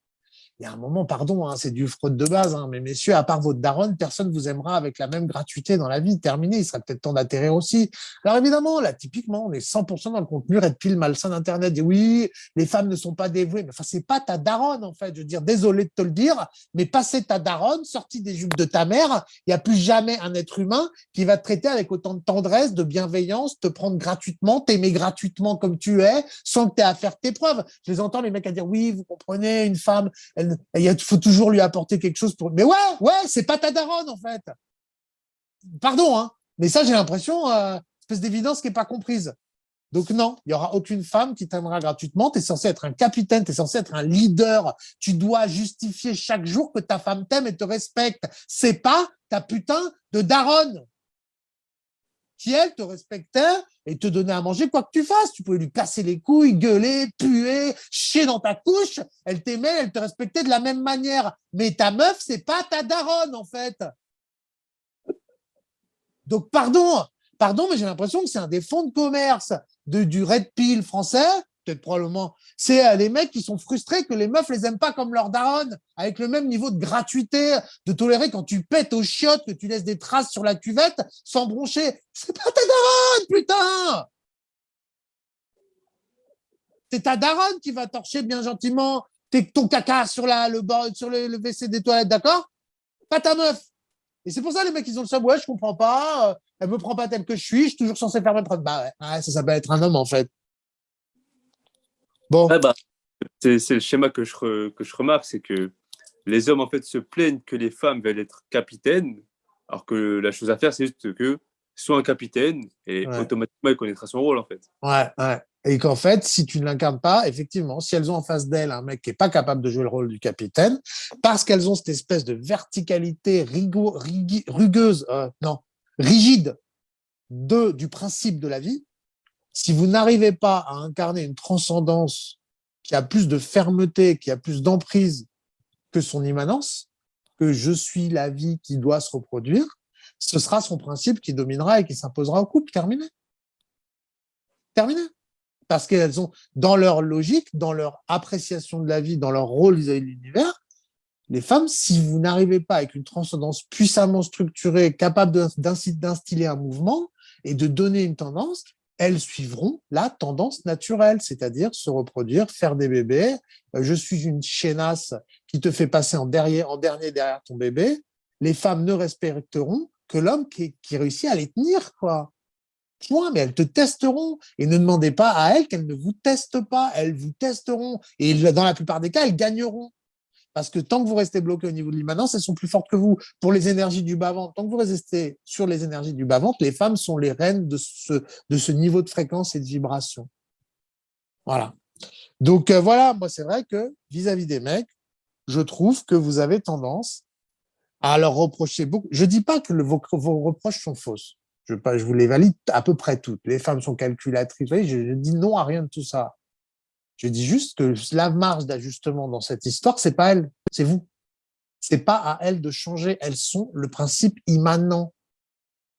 Il y a un moment, pardon, hein, c'est du fraude de base, hein, mais messieurs, à part votre daronne, personne vous aimera avec la même gratuité dans la vie. Terminé, il serait peut-être temps d'atterrir aussi. Alors évidemment, là, typiquement, on est 100% dans le contenu red pill malsain d'Internet. Et oui, les femmes ne sont pas dévouées. Mais enfin, c'est pas ta daronne, en fait. Je veux dire, désolé de te le dire, mais passer ta daronne, sortie des jupes de ta mère, il n'y a plus jamais un être humain qui va te traiter avec autant de tendresse, de bienveillance, te prendre gratuitement, t'aimer gratuitement comme tu es, sans que tu aies à faire tes preuves. Je les entends, les mecs, à dire, oui, vous comprenez, une femme, il faut toujours lui apporter quelque chose pour. Mais ouais, c'est pas ta daronne en fait. Pardon, hein. Mais ça, j'ai l'impression, espèce d'évidence qui n'est pas comprise. Donc non, il n'y aura aucune femme qui t'aimera gratuitement. Tu es censé être un capitaine, tu es censé être un leader. Tu dois justifier chaque jour que ta femme t'aime et te respecte. C'est pas ta putain de daronne qui, elle, te respectait et te donnait à manger quoi que tu fasses. Tu pouvais lui casser les couilles, gueuler, puer, chier dans ta couche. Elle t'aimait, elle te respectait de la même manière. Mais ta meuf, c'est pas ta daronne, en fait. Donc, pardon, mais j'ai l'impression que c'est un des fonds de commerce du red pill français, peut-être probablement, c'est les mecs qui sont frustrés que les meufs les aiment pas comme leur daronne, avec le même niveau de gratuité, de tolérer quand tu pètes aux chiottes, que tu laisses des traces sur la cuvette sans broncher. C'est pas ta daronne, putain! C'est ta daronne qui va torcher bien gentiment ton caca sur le WC des toilettes, d'accord? Pas ta meuf. Et c'est pour ça, les mecs, ils ont le seum. Ouais, je comprends pas. Elle me prend pas tel que je suis toujours censé faire mes preuves. Bah ouais, ça s'appelle être un homme, en fait. Bon. Ouais, bah, c'est le schéma que je remarque, c'est que les hommes en fait se plaignent que les femmes veulent être capitaines, alors que la chose à faire, c'est juste que soit un capitaine et Ouais, automatiquement il connaîtra son rôle en fait. ouais. Et qu'en fait, si tu ne l'incarnes pas, effectivement, si elles ont en face d'elles un mec qui n'est pas capable de jouer le rôle du capitaine, parce qu'elles ont cette espèce de verticalité rugueuse, non, rigide du principe de la vie, si vous n'arrivez pas à incarner une transcendance qui a plus de fermeté, qui a plus d'emprise que son immanence, que je suis la vie qui doit se reproduire, ce sera son principe qui dominera et qui s'imposera au couple. Terminé. Terminé. Parce qu'elles ont, dans leur logique, dans leur appréciation de la vie, dans leur rôle vis-à-vis de l'univers, les femmes, si vous n'arrivez pas avec une transcendance puissamment structurée, capable d'instiller un mouvement et de donner une tendance, elles suivront la tendance naturelle, c'est-à-dire se reproduire, faire des bébés. Je suis une chiennasse qui te fait passer en dernier derrière ton bébé. Les femmes ne respecteront que l'homme qui réussit à les tenir, quoi. Point, mais elles te testeront. Et ne demandez pas à elles qu'elles ne vous testent pas. Elles vous testeront. Et dans la plupart des cas, elles gagneront. Parce que tant que vous restez bloqué au niveau de l'immanence, elles sont plus fortes que vous. Pour les énergies du bas-ventre, tant que vous restez sur les énergies du bas-ventre, les femmes sont les reines de ce niveau de fréquence et de vibration. Voilà. Donc voilà, moi c'est vrai que vis-à-vis des mecs, je trouve que vous avez tendance à leur reprocher beaucoup. Je ne dis pas que vos reproches sont fausses. Je vous les valide à peu près toutes. Les femmes sont calculatrices. Vous voyez, je dis non à rien de tout ça. Je dis juste que la marge d'ajustement dans cette histoire, c'est pas elle, c'est vous. C'est pas à elles de changer. Elles sont le principe immanent.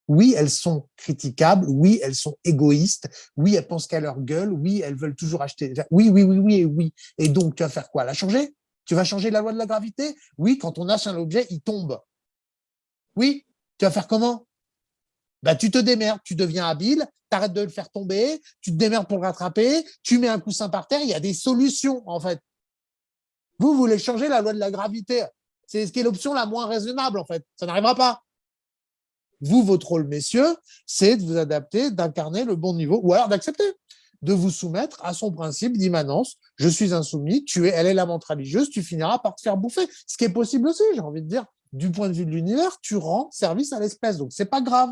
Oui, elles sont critiquables. Oui, elles sont égoïstes. Oui, elles pensent qu'à leur gueule. Oui, elles veulent toujours acheter. Oui. Et donc, tu vas faire quoi? La changer? Tu vas changer la loi de la gravité? Oui, quand on lâche un objet, il tombe. Oui, tu vas faire comment? Bah, tu te démerdes, tu deviens habile, tu arrêtes de le faire tomber, tu te démerdes pour le rattraper, tu mets un coussin par terre, il y a des solutions, en fait. Vous voulez changer la loi de la gravité. C'est ce qui est l'option la moins raisonnable, en fait. Ça n'arrivera pas. Vous, votre rôle, messieurs, c'est de vous adapter, d'incarner le bon niveau, ou alors d'accepter, de vous soumettre à son principe d'immanence. Je suis insoumis, elle est la menthe religieuse, tu finiras par te faire bouffer. Ce qui est possible aussi, j'ai envie de dire, du point de vue de l'univers, tu rends service à l'espèce, donc c'est pas grave.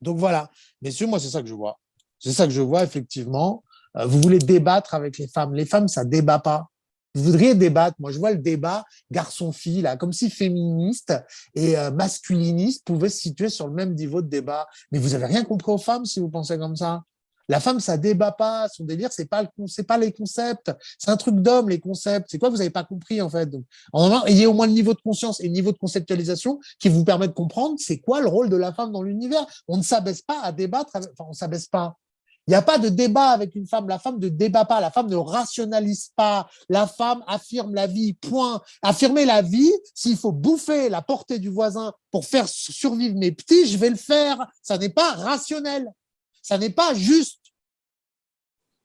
Donc voilà, messieurs, moi c'est ça que je vois. C'est ça que je vois effectivement. Vous voulez débattre avec les femmes. Les femmes, ça débat pas. Vous voudriez débattre. Moi, je vois le débat garçon-fille, là, comme si féministe et masculiniste pouvaient se situer sur le même niveau de débat. Mais vous avez rien compris aux femmes si vous pensez comme ça. La femme, ça débat pas. Son délire, c'est pas les concepts. C'est un truc d'homme, les concepts. C'est quoi, vous avez pas compris, en fait. Donc, ayez au moins le niveau de conscience et le niveau de conceptualisation qui vous permet de comprendre c'est quoi le rôle de la femme dans l'univers. On ne s'abaisse pas à débattre. Enfin, on s'abaisse pas. Il n'y a pas de débat avec une femme. La femme ne débat pas. La femme ne rationalise pas. La femme affirme la vie. Point. Affirmer la vie, s'il faut bouffer la portée du voisin pour faire survivre mes petits, je vais le faire. Ça n'est pas rationnel. Ça n'est pas juste.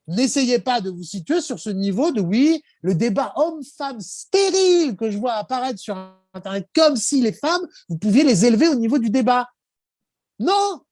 N'essayez pas de vous situer sur ce niveau de oui, le débat homme-femme stérile que je vois apparaître sur Internet, comme si les femmes, vous pouviez les élever au niveau du débat. Non,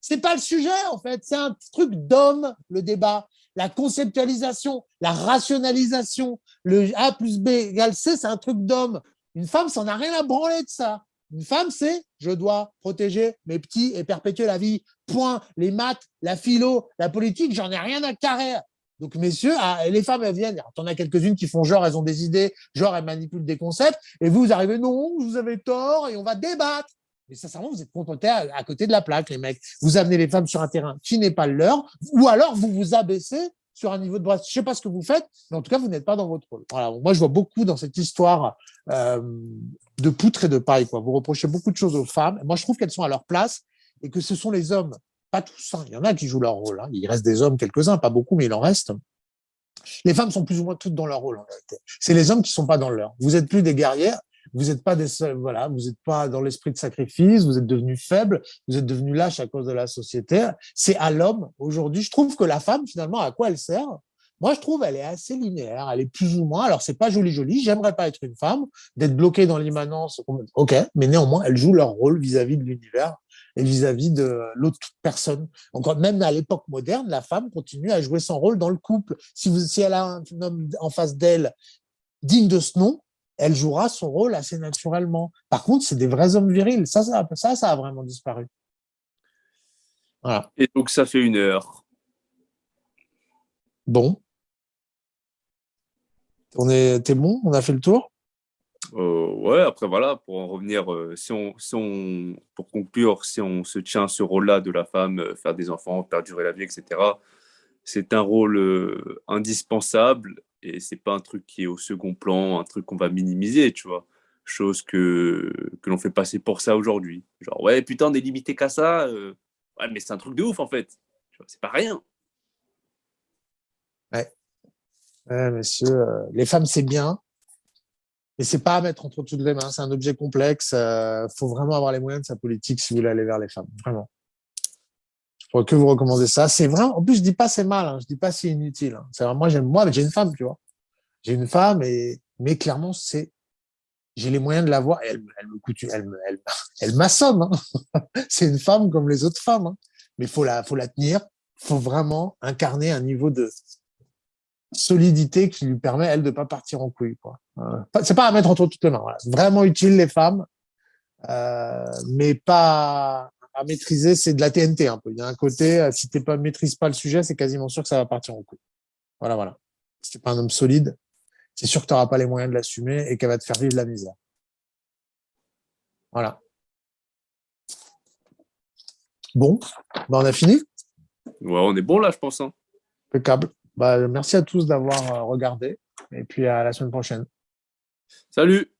c'est pas le sujet, en fait. C'est un truc d'homme, le débat. La conceptualisation, la rationalisation, le A plus B égale C, c'est un truc d'homme. Une femme, ça n'a rien à branler de ça. Une femme, c'est je dois protéger mes petits et perpétuer la vie. Point. Les maths, la philo, la politique, j'en ai rien à carrer. Donc, messieurs, les femmes, elles viennent. T'en as quelques-unes qui font genre, elles ont des idées, genre, elles manipulent des concepts. Et vous arrivez, non, vous avez tort et on va débattre. Mais sincèrement, vous êtes contentés à côté de la plaque, les mecs. Vous amenez les femmes sur un terrain qui n'est pas le leur, ou alors vous vous abaissez sur un niveau de bras. Je ne sais pas ce que vous faites, mais en tout cas, vous n'êtes pas dans votre rôle. Voilà. Moi, je vois beaucoup dans cette histoire de poutre et de paille, quoi. Vous reprochez beaucoup de choses aux femmes. Moi, je trouve qu'elles sont à leur place et que ce sont les hommes, pas tous, hein. Il y en a qui jouent leur rôle. Hein. Il reste des hommes, quelques-uns, pas beaucoup, mais il en reste. Les femmes sont plus ou moins toutes dans leur rôle, en réalité. C'est les hommes qui ne sont pas dans le leur. Vous n'êtes plus des guerrières. Vous n'êtes pas voilà, vous n'êtes pas dans l'esprit de sacrifice, vous êtes devenus faibles, vous êtes devenus lâches à cause de la société. C'est à l'homme aujourd'hui. Je trouve que la femme, finalement, à quoi elle sert? Moi, je trouve elle est assez linéaire, elle est plus ou moins. Alors, c'est pas joli. J'aimerais pas être une femme, d'être bloquée dans l'immanence. Ok, mais néanmoins, elles jouent leur rôle vis-à-vis de l'univers et vis-à-vis de l'autre personne. Encore même à l'époque moderne, la femme continue à jouer son rôle dans le couple. Si elle a un homme en face d'elle digne de ce nom, elle jouera son rôle assez naturellement. Par contre, c'est des vrais hommes virils. Ça a vraiment disparu. Voilà. Et donc, ça fait 1 heure. Bon. T'es bon? On a fait le tour? Ouais, après, voilà, pour en revenir, pour conclure, si on se tient à ce rôle-là de la femme, faire des enfants, perdurer la vie, etc., c'est un rôle indispensable et c'est pas un truc qui est au second plan, un truc qu'on va minimiser, tu vois. Chose que l'on fait passer pour ça aujourd'hui. Genre, ouais, putain, on est limité qu'à ça. Ouais, mais c'est un truc de ouf, en fait. Tu vois, c'est pas rien. Ouais, monsieur, les femmes, c'est bien, mais c'est pas à mettre entre toutes les mains. C'est un objet complexe. Faut vraiment avoir les moyens de sa politique si vous voulez aller vers les femmes. Vraiment. Je pourrais que vous recommander ça. C'est vrai. En plus, je dis pas c'est mal. Hein. Je dis pas c'est inutile. Hein. C'est vraiment, moi, j'ai une femme, tu vois. J'ai une femme mais clairement, j'ai les moyens de la voir. Elle me coûte, elle m'assomme. Hein. C'est une femme comme les autres femmes. Hein. Mais faut la tenir. Faut vraiment incarner un niveau de solidité qui lui permet, elle, de pas partir en couille, quoi. C'est pas à mettre entre toutes les mains. Voilà. Vraiment utile, les femmes, mais pas à maîtriser. C'est de la TNT, un peu. Il y a un côté, si tu maîtrises pas le sujet, c'est quasiment sûr que ça va partir en couille. Voilà. Si t'es pas un homme solide, c'est sûr que tu n'auras pas les moyens de l'assumer et qu'elle va te faire vivre de la misère. Voilà. Bon, on a fini. Ouais, on est bon là, je pense. Hein. Impeccable. Merci à tous d'avoir regardé et puis à la semaine prochaine. Salut!